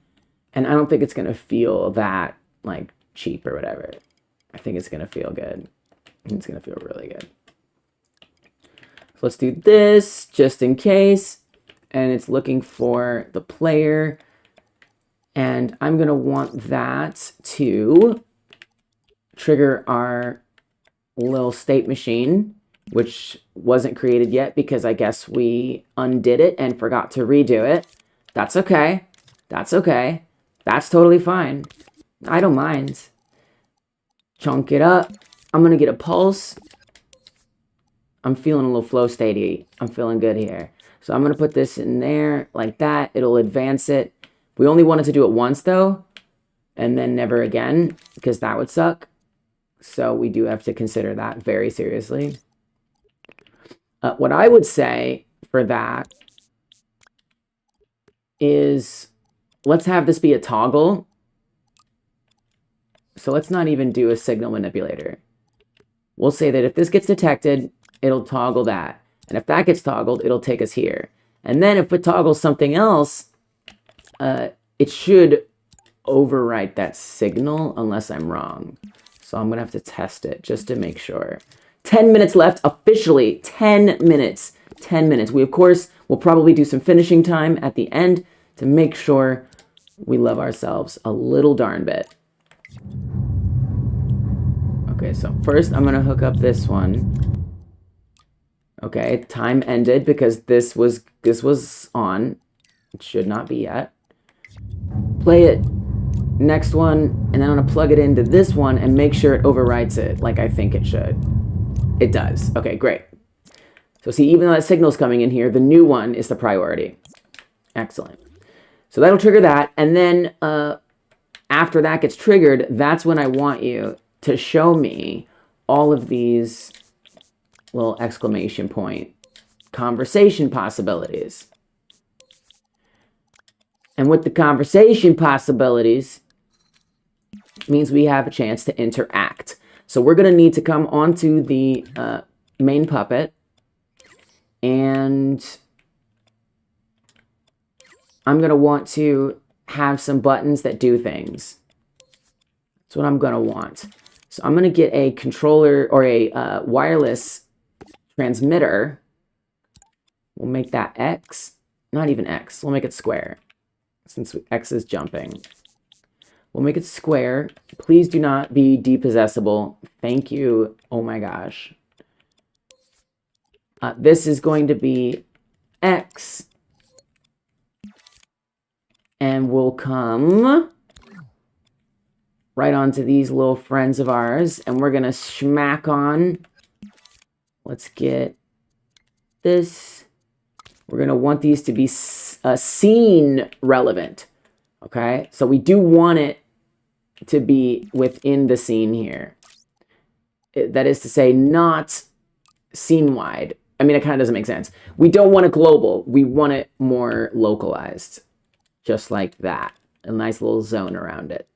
and I don't think it's gonna feel that like cheap or whatever. I think it's gonna feel good. It's gonna feel really good. So let's do this just in case. And it's looking for the player. And I'm going to want that to trigger our little state machine, which wasn't created yet because I guess we undid it and forgot to redo it. That's okay. That's okay. That's totally fine. I don't mind. Chunk it up. I'm going to get a pulse. I'm feeling a little flow statey. I'm feeling good here. So I'm going to put this in there like that. It'll advance it. We only wanted to do it once, though, and then never again, because that would suck. So we do have to consider that very seriously. What I would say for that is let's have this be a toggle. So let's not even do a signal manipulator. We'll say that if this gets detected, it'll toggle that. And if that gets toggled, it'll take us here. And then if it toggles something else, it should overwrite that signal unless I'm wrong. So I'm going to have to test it just to make sure. 10 minutes left, officially 10 minutes. 10 minutes. We, of course, will probably do some finishing time at the end to make sure we love ourselves a little darn bit. Okay, so first I'm going to hook up this one. Okay, time ended because this was on. It should not be yet. Play it. Next one, and then I'm going to plug it into this one and make sure it overwrites it like I think it should. It does. Okay, great. So see, even though that signal's coming in here, the new one is the priority. Excellent. So that'll trigger that, and then after that gets triggered, that's when I want you to show me all of these little exclamation point conversation possibilities. And with the conversation possibilities, means we have a chance to interact. So we're going to need to come onto the main puppet, and I'm going to want to have some buttons that do things. That's what I'm going to want. So I'm going to get a controller or a wireless transmitter. We'll make that X, not even X, we'll make it square since X is jumping. We'll make it square. Please do not be depossessible. Thank you. Oh my gosh. This is going to be X. And we'll come right onto these little friends of ours. And we're going to smack on. Let's get this. We're going to want these to be scene relevant. Okay? So we do want it to be within the scene here. That is to say, not scene-wide. I mean, it kind of doesn't make sense. We don't want it global. We want it more localized. Just like that. A nice little zone around it.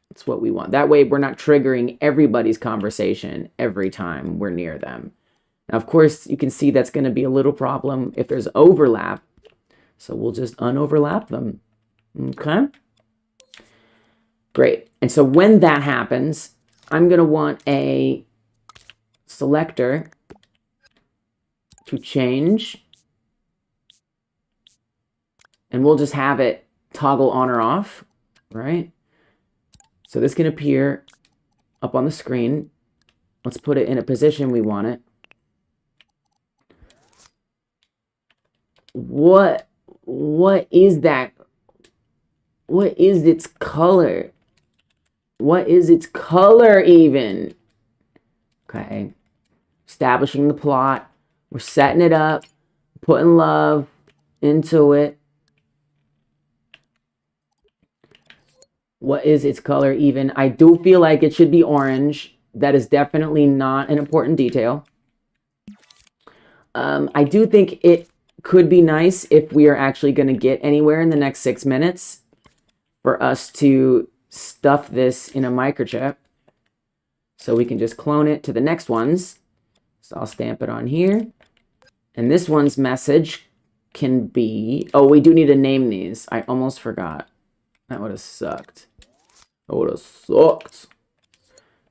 That's what we want. That way, we're not triggering everybody's conversation every time we're near them. Now, of course, you can see that's going to be a little problem if there's overlap. So we'll just unoverlap them. Okay? Great. And so when that happens, I'm going to want a selector to change. And we'll just have it toggle on or off, right? So this can appear up on the screen. Let's put it in a position we want it. What is that? What is its color? What is its color even? Okay. Establishing the plot. We're setting it up. Putting love into it. What is its color even? I do feel like it should be orange. That is definitely not an important detail. I do think it could be nice if we are actually going to get anywhere in the next 6 minutes for us to stuff this in a microchip. So we can just clone it to the next ones. So I'll stamp it on here. And this one's message can be... Oh, we do need to name these. I almost forgot. That would have sucked. That would have sucked.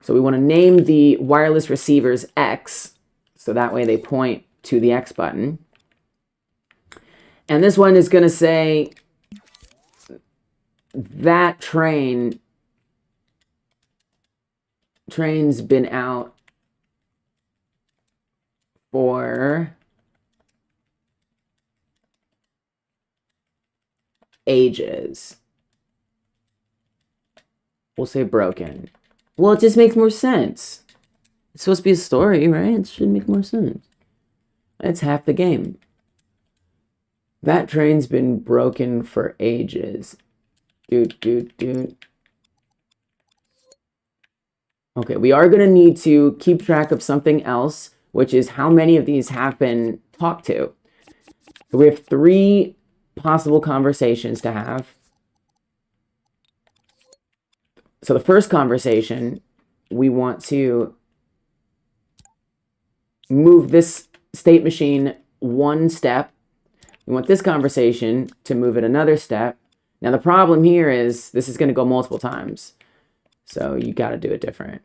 So we want to name the wireless receivers X. So that way they point to the X button. And this one is going to say that train's been out for ages. We'll say broken. Well, it just makes more sense. It's supposed to be a story, right? It should make more sense. That's half the game. That train's been broken for ages. Dude. Okay, we are going to need to keep track of something else, which is how many of these have been talked to. So we have 3 possible conversations to have. So the first conversation, we want to move this state machine one step. We want this conversation to move it another step. Now the problem here is this is going to go multiple times. So you got to do it different.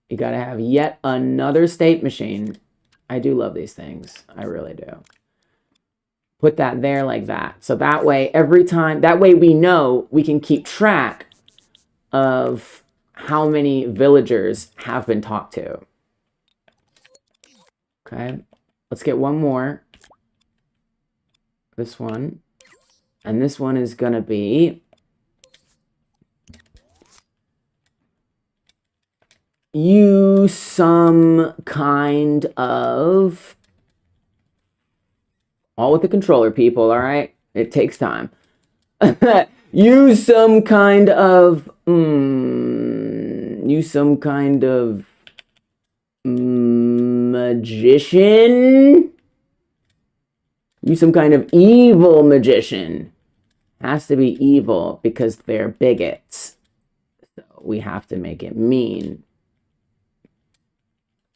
You got to have yet another state machine. I do love these things. I really do. Put that there like that. So that way, every time, that way we know we can keep track of how many villagers have been talked to. Okay, let's get one more. This one. And this one is going to be use some kind of, all with the controller, people, all right? It takes time. Use some kind of, magician? Use some kind of evil magician. Has to be evil because they're bigots. So we have to make it mean.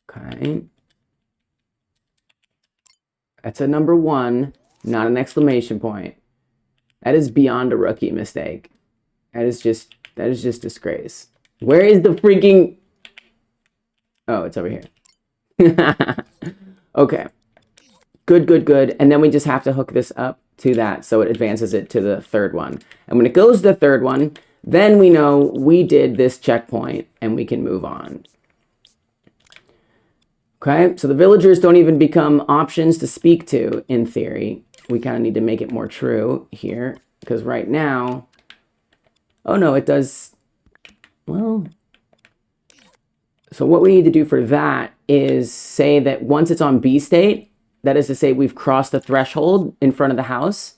Okay. That's a number 1, not an exclamation point. That is beyond a rookie mistake. That is just disgrace. Where is the freaking... Oh, it's over here. Okay. Good. And then we just have to hook this up to that so it advances it to the third one. And when it goes to the third one, then we know we did this checkpoint and we can move on. Okay, so the villagers don't even become options to speak to in theory. We kind of need to make it more true here because right now, oh no, it does, well, so what we need to do for that is say that once it's on B state, that is to say we've crossed the threshold in front of the house,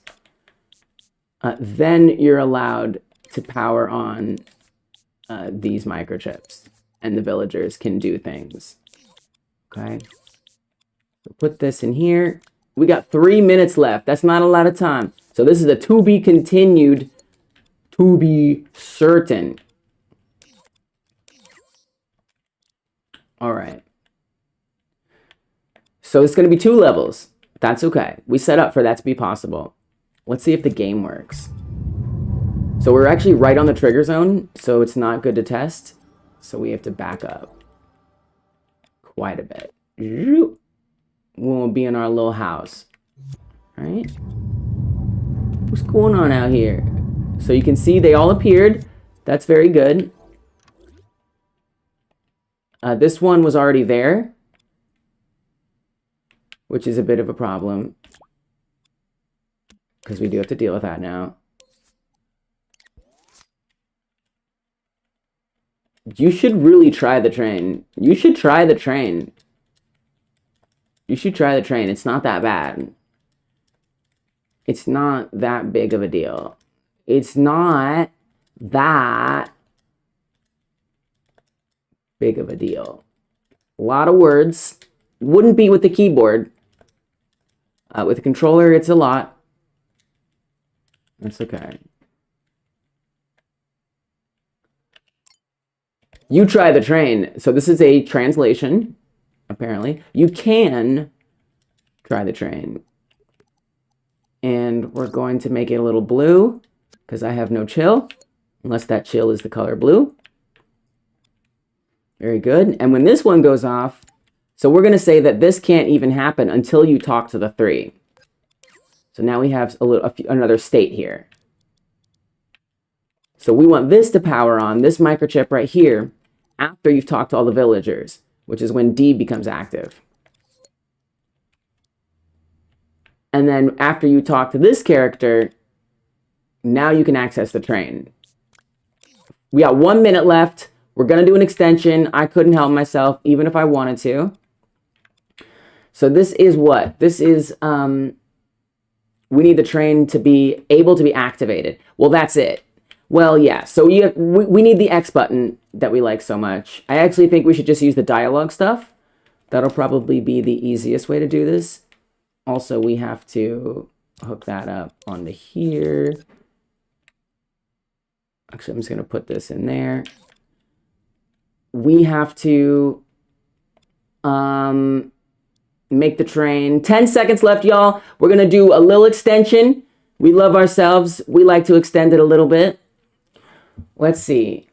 then you're allowed to power on these microchips and the villagers can do things. Okay, so put this in here. We got 3 minutes left. That's not a lot of time. So this is a to be continued, to be certain. All right. So it's going to be 2 levels. That's okay. We set up for that to be possible. Let's see if the game works. So we're actually right on the trigger zone, so it's not good to test. So we have to back up quite a bit. We'll be in our little house. All right. What's going on out here? So you can see they all appeared. That's very good. This one was already there, which is a bit of a problem because we do have to deal with that now. You should really try the train. You should try the train. You should try the train. It's not that bad. It's not that big of a deal. It's not that big of a deal. A lot of words. Wouldn't be with the keyboard. With the controller, it's a lot. That's okay. You try the train. So this is a translation, apparently. You can try the train. And we're going to make it a little blue because I have no chill, unless that chill is the color blue. Very good. And when this one goes off, so we're going to say that this can't even happen until you talk to the 3. So now we have another state here. So we want this to power on, this microchip right here, after you've talked to all the villagers, which is when D becomes active. And then after you talk to this character, now you can access the train. We got 1 minute left. We're going to do an extension. I couldn't help myself, even if I wanted to. So this is what? This is, we need the train to be able to be activated. Well, that's it. Well, yeah, so we need the X button that we like so much. I actually think we should just use the dialogue stuff. That'll probably be the easiest way to do this. Also, we have to hook that up onto here. Actually, I'm just going to put this in there. We have to make the train. 10 seconds left, y'all. We're going to do a little extension. We love ourselves. We like to extend it a little bit. Let's see.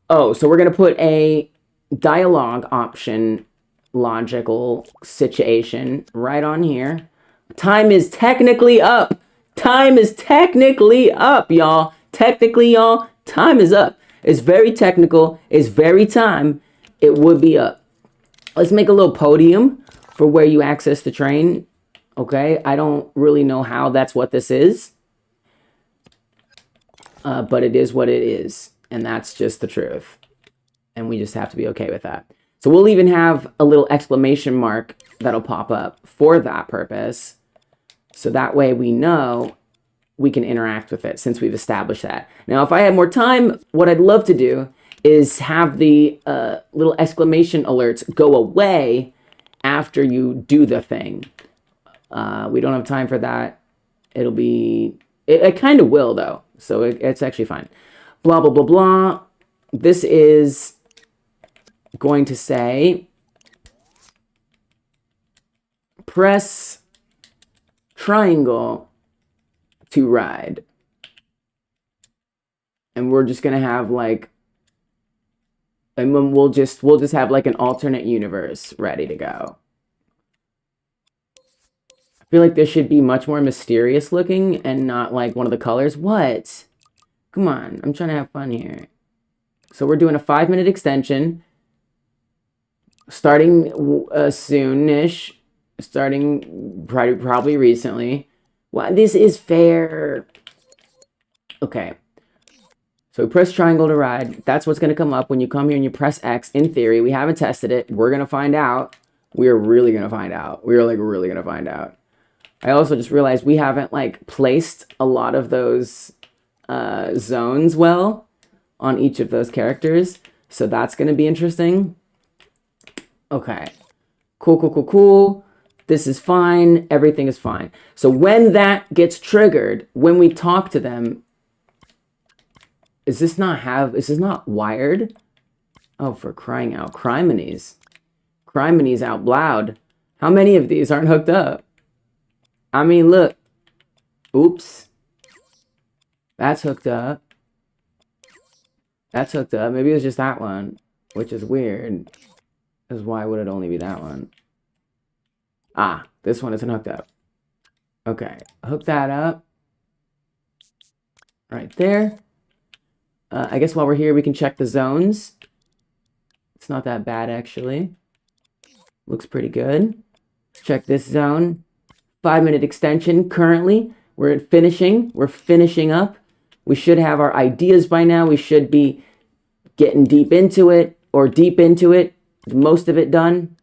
Oh, so we're going to put a dialogue option, logical situation right on here. Time is technically up. Time is technically up, y'all. Technically, y'all, time is up. It's very technical. It's very time. It would be up. Let's make a little podium for where you access the train. Okay, I don't really know how that's what this is. But it is what it is. And that's just the truth. And we just have to be okay with that. So we'll even have a little exclamation mark that'll pop up for that purpose. So that way we know we can interact with it since we've established that. Now, if I had more time, what I'd love to do is have the little exclamation alerts go away after you do the thing. We don't have time for that. It'll be... It kind of will, though. So it's actually fine. Blah, blah, blah, blah. This is going to say... press triangle to ride. And we're just going to have, like... and then we'll just have, like, an alternate universe ready to go. I feel like this should be much more mysterious looking and not like one of the colors. What? Come on, I'm trying to have fun here. So we're doing a 5-minute extension. Starting soonish. Starting probably recently. Wow, this is fair. Okay. So we press triangle to ride. That's what's going to come up when you come here and you press X. In theory, we haven't tested it. We're going to find out. We are really going to find out. We are like really going to find out. I also just realized we haven't like placed a lot of those zones well on each of those characters. So that's going to be interesting. Okay. Cool, cool, cool, cool. This is fine. Everything is fine. So when that gets triggered, when we talk to them, is this not wired? Oh, for crying out. Criminies. Criminies out loud. How many of these aren't hooked up? I mean, look. Oops. That's hooked up. That's hooked up. Maybe it was just that one, which is weird. Because why would it only be that one? Ah, this one isn't hooked up. Okay, hook that up. Right there. I guess while we're here, we can check the zones. It's not that bad, actually. Looks pretty good. Let's check this zone. 5-minute extension currently. We're finishing. We're finishing up. We should have our ideas by now. We should be getting deep into it, or deep into it. Most of it done.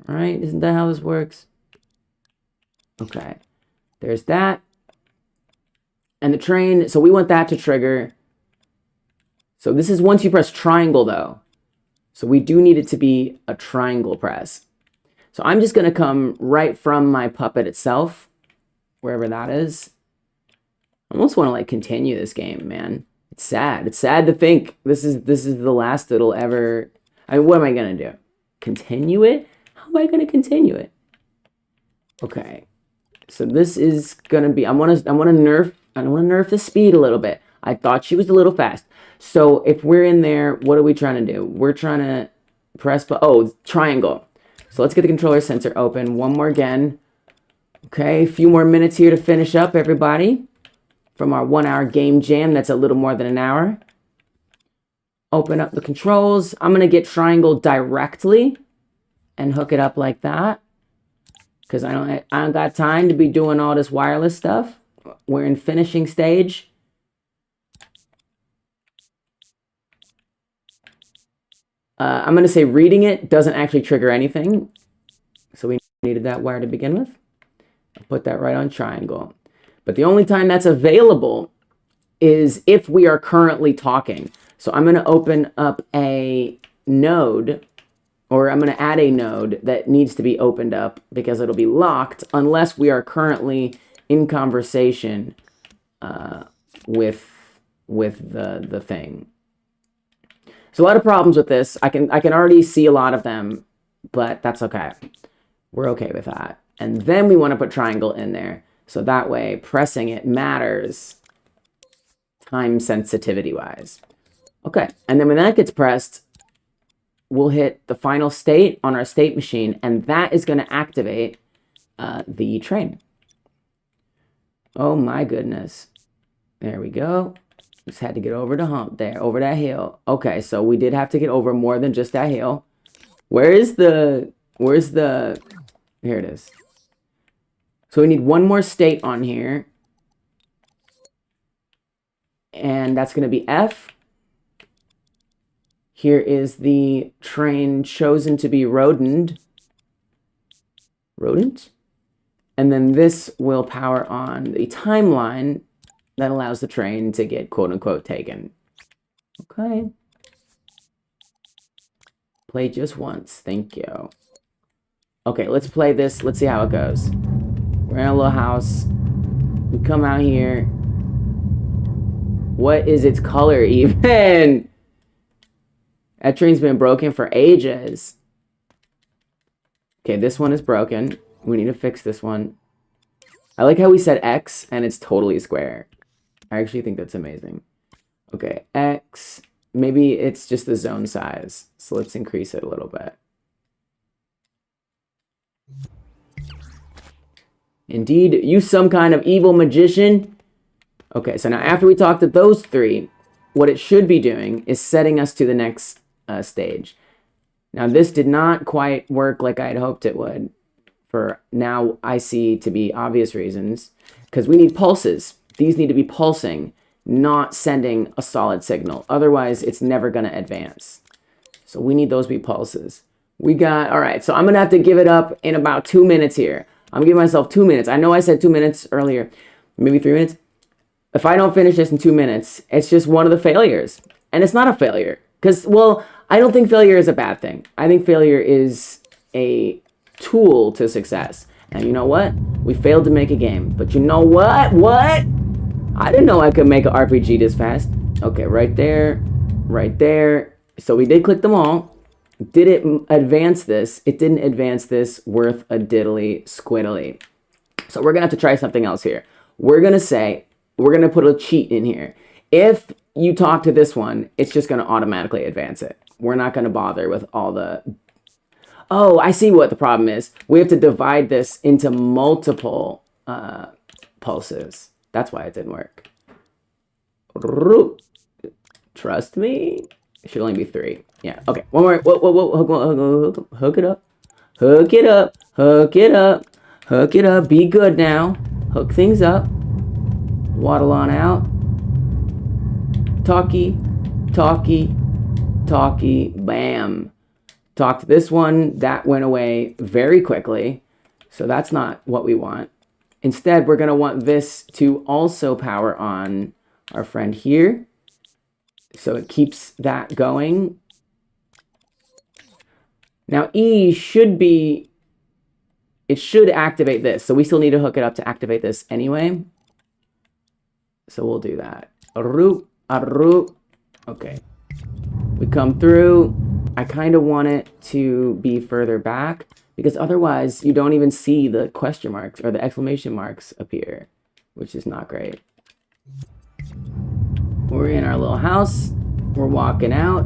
All right, isn't that how this works? Okay, there's that. And the train, so we want that to trigger. So this is once you press triangle, though. So we do need it to be a triangle press. So I'm just going to come right from my puppet itself, wherever that is. I almost want to like continue this game, man. It's sad. It's sad to think this is the last it'll ever... I mean, what am I going to do? Continue it? How am I going to continue it? Okay. So this is going to be... I want to nerf the speed a little bit. I thought she was a little fast. So if we're in there, what are we trying to do? We're trying to press... Oh, triangle. So let's get the controller sensor open. One more again. Okay, a few more minutes here to finish up, everybody. From our 1-hour game jam, that's a little more than an hour. Open up the controls. I'm going to get triangle directly and hook it up like that. Because I don't got time to be doing all this wireless stuff. We're in finishing stage. I'm going to say reading it doesn't actually trigger anything. So we needed that wire to begin with. I'll put that right on triangle. But the only time that's available is if we are currently talking. So I'm going to open up a node, or I'm going to add a node that needs to be opened up because it'll be locked unless we are currently in conversation with with the thing. So a lot of problems with this. I can already see a lot of them, but that's okay. We're okay with that. And then we want to put triangle in there. So that way pressing it matters time sensitivity wise. Okay, and then when that gets pressed, we'll hit the final state on our state machine, and that is going to activate the train. Oh my goodness. There we go. Just had to get over the hump there, over that hill. Okay, so we did have to get over more than just that hill. Where's the, here it is. So we need one more state on here. And that's going to be F. Here is the train chosen to be rodent. And then this will power on the timeline that allows the train to get quote unquote taken. Okay. Play just once. Thank you. Okay, let's play this. Let's see how it goes. We're in a little house. We come out here. What is its color even? That train's been broken for ages. Okay, this one is broken. We need to fix this one. I like how we said X and it's totally square. I actually think that's amazing. Okay, X. Maybe it's just the zone size. So let's increase it a little bit. Indeed, you some kind of evil magician. Okay, so now after we talk to those three, what it should be doing is setting us to the next stage. Now, this did not quite work like I had hoped it would, for now I see to be obvious reasons, because we need pulses. These need to be pulsing, not sending a solid signal. Otherwise, it's never going to advance. So we need those to be pulses. We got, all right, so I'm going to have to give it up in about 2 minutes here. I'm giving myself 2 minutes. I know I said 2 minutes earlier, maybe 3 minutes. If I don't finish this in 2 minutes, it's just one of the failures. And it's not a failure. Because, well, I don't think failure is a bad thing. I think failure is a tool to success. And you know what? We failed to make a game. But you know what? What? I didn't know I could make an RPG this fast. Okay, right there. Right there. So we did click them all. Did it advance this? It didn't advance this worth a diddly squiddly. So we're going to have to try something else here. We're going to say, we're going to put a cheat in here. If you talk to this one, it's just going to automatically advance it. We're not going to bother with all the... Oh, I see what the problem is. We have to divide this into multiple pulses. That's why it didn't work. Trust me. It should only be 3. Yeah, okay. One more. Whoa. Hook it up. Hook it up. Hook it up. Hook it up. Be good now. Hook things up. Waddle on out. Talkie. Bam. Talked this one. That went away very quickly. So that's not what we want. Instead, we're going to want this to also power on our friend here. So it keeps that going. Now E should be, it should activate this. So we still need to hook it up to activate this anyway. So we'll do that. Okay. We come through. I kind of want it to be further back because otherwise you don't even see the question marks or the exclamation marks appear, which is not great. We're in our little house. We're walking out.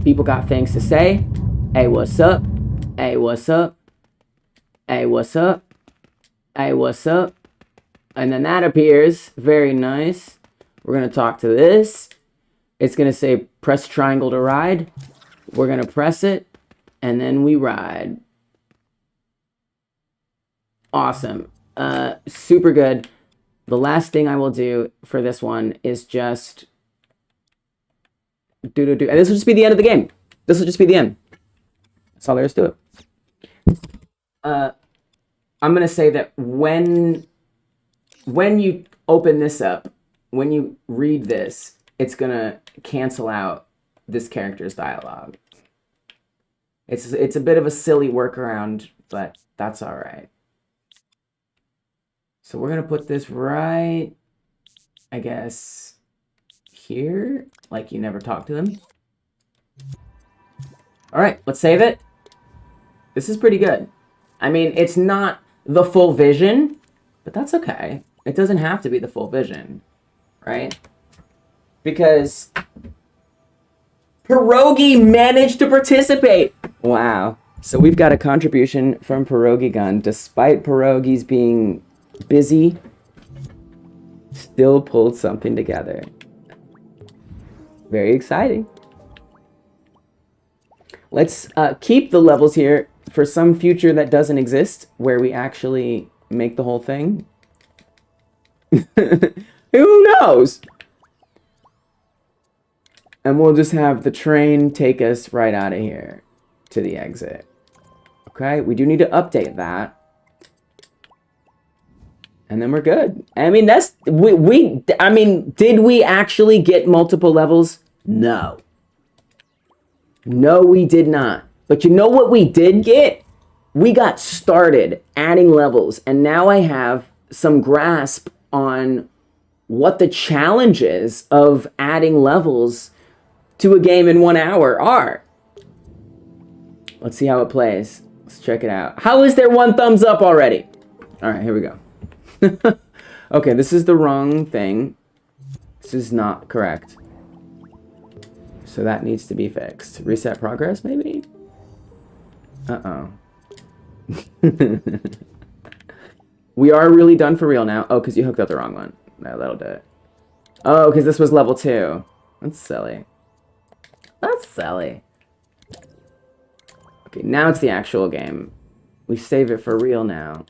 People got things to say. Hey, what's up? Hey, what's up? Hey, what's up? Hey, what's up? And then that appears. Very nice. We're going to talk to this. It's going to say press triangle to ride. We're going to press it. And then we ride. Awesome. Super good. The last thing I will do for this one is just and this will just be the end of the game. This will just be the end. That's all there is to it. I'm gonna say that when you open this up, when you read this, it's gonna cancel out this character's dialogue. It's a bit of a silly workaround, but that's all right. So we're gonna put this right, I guess, here, like you never talked to him. All right, let's save it. This is pretty good. I mean, it's not the full vision, but that's okay. It doesn't have to be the full vision, right? Because Pierogi managed to participate. Wow. So we've got a contribution from Pierogi Gun. Despite Pierogi's being busy, still pulled something together. Very exciting. Let's keep the levels here for some future that doesn't exist, where we actually make the whole thing. Who knows? And we'll just have the train take us right out of here to the exit. Okay, we do need to update that. And then we're good. I mean, that's... I mean, did we actually get multiple levels? No. No, we did not. But you know what we did get? We got started adding levels. And now I have some grasp on what the challenges of adding levels to a game in 1 hour are. Let's see how it plays. Let's check it out. How is there 1 thumbs up already? All right, here we go. Okay, this is the wrong thing. This is not correct. So that needs to be fixed. Reset progress, maybe? Uh-oh. We are really done for real now. Oh, because you hooked up the wrong one. No, that'll do it. Oh, because this was level 2. That's silly. That's silly. Okay, now it's the actual game. We save it for real now.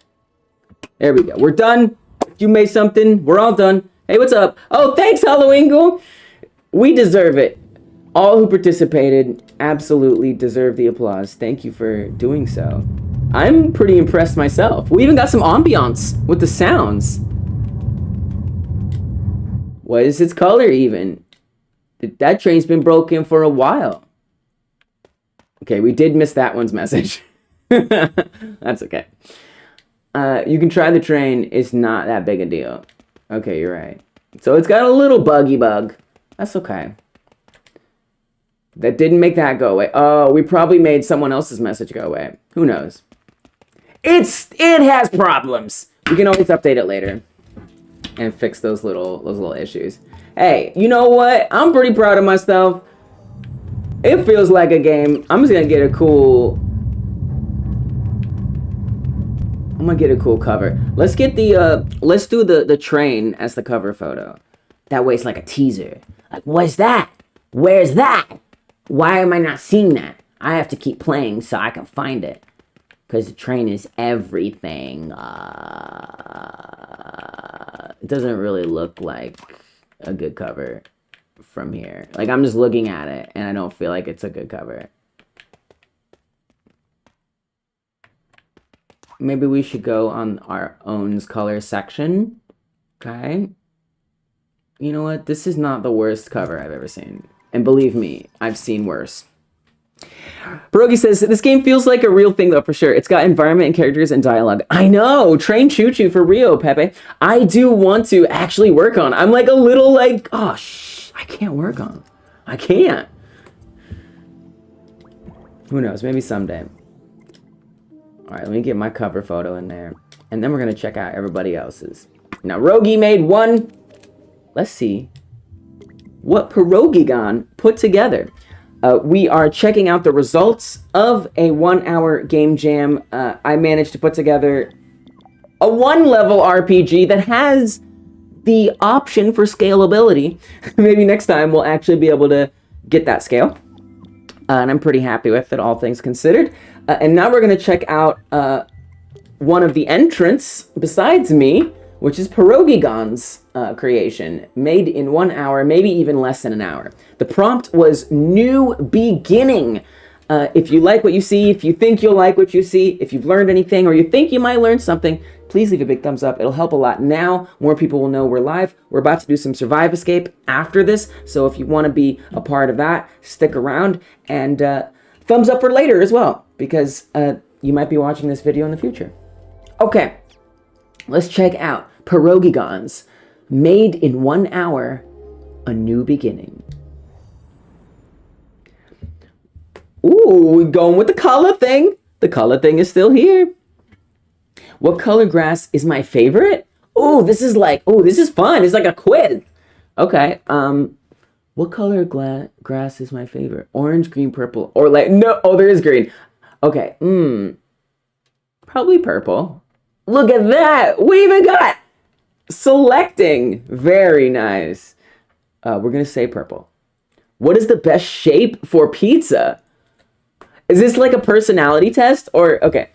There we go. We're done. If you made something, we're all done. Hey, what's up? Oh, thanks, Halloween. We deserve it. All who participated absolutely deserve the applause. Thank you for doing so. I'm pretty impressed myself. We even got some ambiance with the sounds. What is its color even? That train's been broken for a while. Okay, we did miss that one's message. That's okay. You can try the train. It's not that big a deal. Okay, you're right. So it's got a little buggy bug. That's okay. That didn't make that go away. Oh, we probably made someone else's message go away. Who knows? It has problems. We can always update it later and fix those little issues. Hey, you know what? I'm pretty proud of myself. It feels like a game. I'm just gonna get a cool... I'm gonna get a cool cover. Let's get the, let's do the train as the cover photo. That way it's like a teaser. Like, what's that? Where's that? Why am I not seeing that? I have to keep playing so I can find it. Because the train is everything. It doesn't really look like a good cover from here. Like, I'm just looking at it, and I don't feel like it's a good cover. Maybe we should go on our own color section. Okay. You know what? This is not the worst cover I've ever seen. And believe me, I've seen worse. Pierogi says, this game feels like a real thing, though, for sure. It's got environment and characters and dialogue. I know! Train Choo Choo for Rio, Pepe. I do want to actually work on. I'm like a little like, oh, I can't work on. I can't. Who knows? Maybe someday. All right, let me get my cover photo in there. And then we're going to check out everybody else's. Now, Rogi made one. Let's see what Pierogigon put together. We are checking out the results of a 1 hour game jam. I managed to put together a 1-level RPG that has the option for scalability. Maybe next time we'll actually be able to get that scale. And I'm pretty happy with it, all things considered. And now we're going to check out one of the entrants besides me, which is Pierogigon's creation, made in 1 hour, maybe even less than an hour. The prompt was New Beginning. If you like what you see, if you think you'll like what you see, if you've learned anything, or you think you might learn something, please leave a big thumbs up. It'll help a lot. Now, more people will know we're live. We're about to do some Survive Escape after this, so if you want to be a part of that, stick around, and thumbs up for later as well, because you might be watching this video in the future. Okay, let's check out Pierogigon's made in 1 hour A new beginning. Ooh, we're going with the color thing. The color thing is still here. What color grass is my favorite? Oh, this is fun. It's like a quiz. Okay. What color grass is my favorite? Orange, green, purple, or like no? Oh, there is green. Okay. Probably purple. Look at that. We even got selecting. Very nice. We're gonna say purple. What is the best shape for pizza? Is this like a personality test or okay?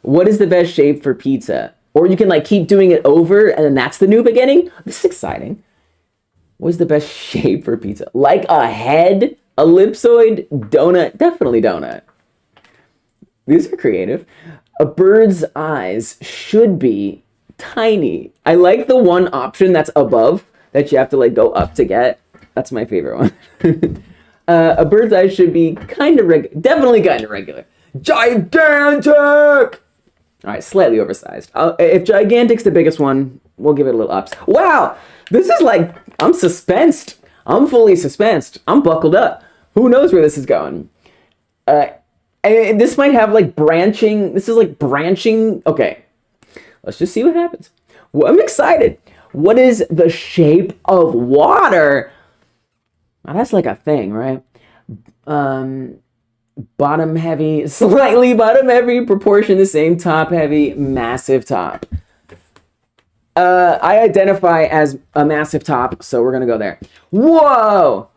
What is the best shape for pizza? Or you can like keep doing it over and then that's the new beginning. This is exciting. What is the best shape for pizza? Like a head, ellipsoid, donut, definitely donut. These are creative. A bird's eyes should be tiny. I like the one option that's above that you have to like go up to get. That's my favorite one. A bird's eye should be kind of definitely kind of regular. Gigantic! All right, slightly oversized. If gigantic's the biggest one, we'll give it a little ups. Wow, this is like, I'm suspensed. I'm fully suspensed. I'm buckled up. Who knows where this is going? And this might have like branching. This is like branching. Okay, let's just see what happens. Well, I'm excited. What is the shape of water? Now, that's like a thing, right? Bottom heavy, slightly bottom heavy, proportion the same, top heavy, massive top. I identify as a massive top, so we're gonna go there. Whoa!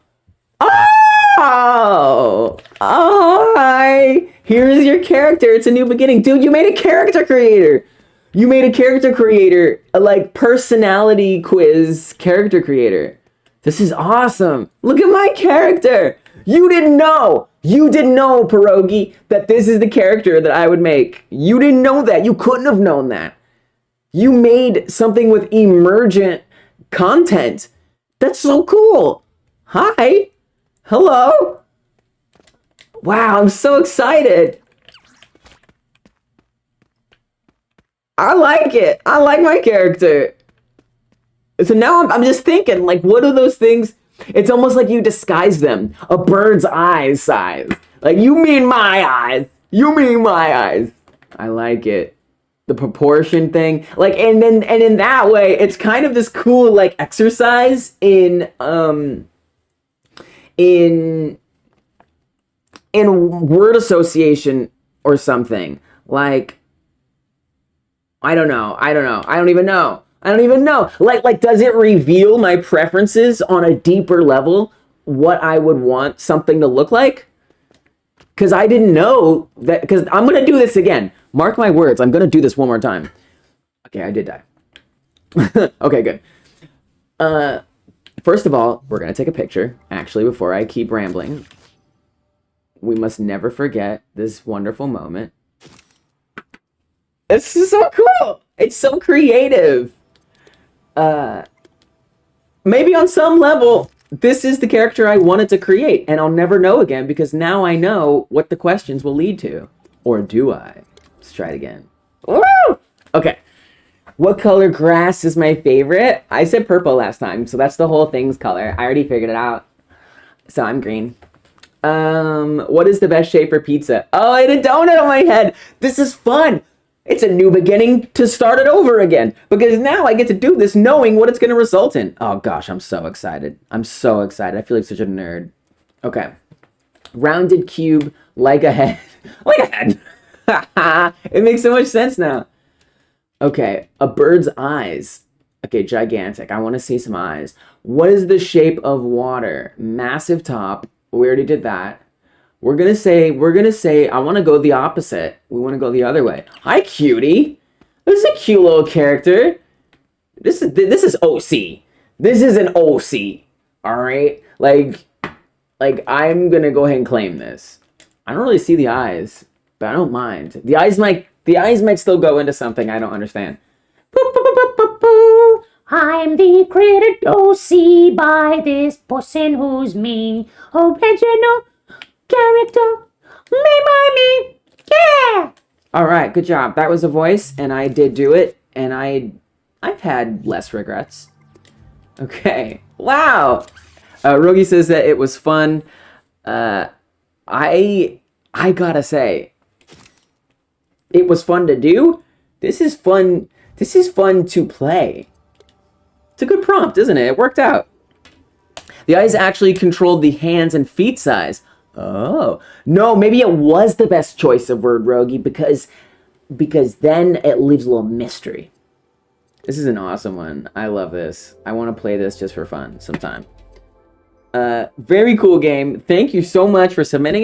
Oh! Oh, hi! Here's your character. It's a new beginning. Dude, you made a character creator! You made a character creator, a like personality quiz character creator. This is awesome. Look at my character. You didn't know, Pierogi, that this is the character that I would make. You didn't know that. You couldn't have known that. You made something with emergent content. That's so cool. Hi. Hello. Wow, I'm so excited. I like it. I like my character. So now I'm just thinking, like, what are those things? It's almost like you disguise them. A bird's eye size. Like, you mean my eyes. You mean my eyes. I like it. The proportion thing. Like, and in that way, it's kind of this cool, like, exercise in word association or something. Like, I don't know. I don't even know. Like, does it reveal my preferences on a deeper level? What I would want something to look like? Because I didn't know that. Because I'm going to do this again. Mark my words. I'm going to do this one more time. Okay, I did die. Okay, good. First of all, we're going to take a picture. Actually, before I keep rambling, we must never forget this wonderful moment. It's so cool. It's so creative. Maybe on some level, this is the character I wanted to create, and I'll never know again because now I know what the questions will lead to. Or do I? Let's try it again. Woo! Okay. What color grass is my favorite? I said purple last time, so that's the whole thing's color. I already figured it out. So I'm green. What is the best shape for pizza? Oh, I had a donut on my head. This is fun. It's a new beginning to start it over again because now I get to do this knowing what it's going to result in. Oh gosh, I'm so excited. I'm so excited. I feel like such a nerd. Okay. Rounded cube like a head. Like a head. It makes so much sense now. Okay. A bird's eyes. Okay, gigantic. I want to see some eyes. What is the shape of water? Massive top. We already did that. We're gonna say, I want to go the opposite. We want to go the other way. Hi, cutie. This is a cute little character. This is OC. This is an OC. All right. Like I'm gonna go ahead and claim this. I don't really see the eyes, but I don't mind. The eyes might still go into something I don't understand. I'm the created OC by this person who's me. Original character made by me. Yeah. All right, good job. That was a voice, and I did do it, and I've had less regrets. Okay. Wow. Rogi says that it was fun. I gotta say, it was fun to do. This is fun. This is fun to play. It's a good prompt, isn't it? It worked out. The eyes actually controlled the hands and feet size. Oh. No, maybe it was the best choice of word, Rogi, because then it leaves a little mystery. This is an awesome one. I love this. I want to play this just for fun sometime. Very cool game. Thank you so much for submitting.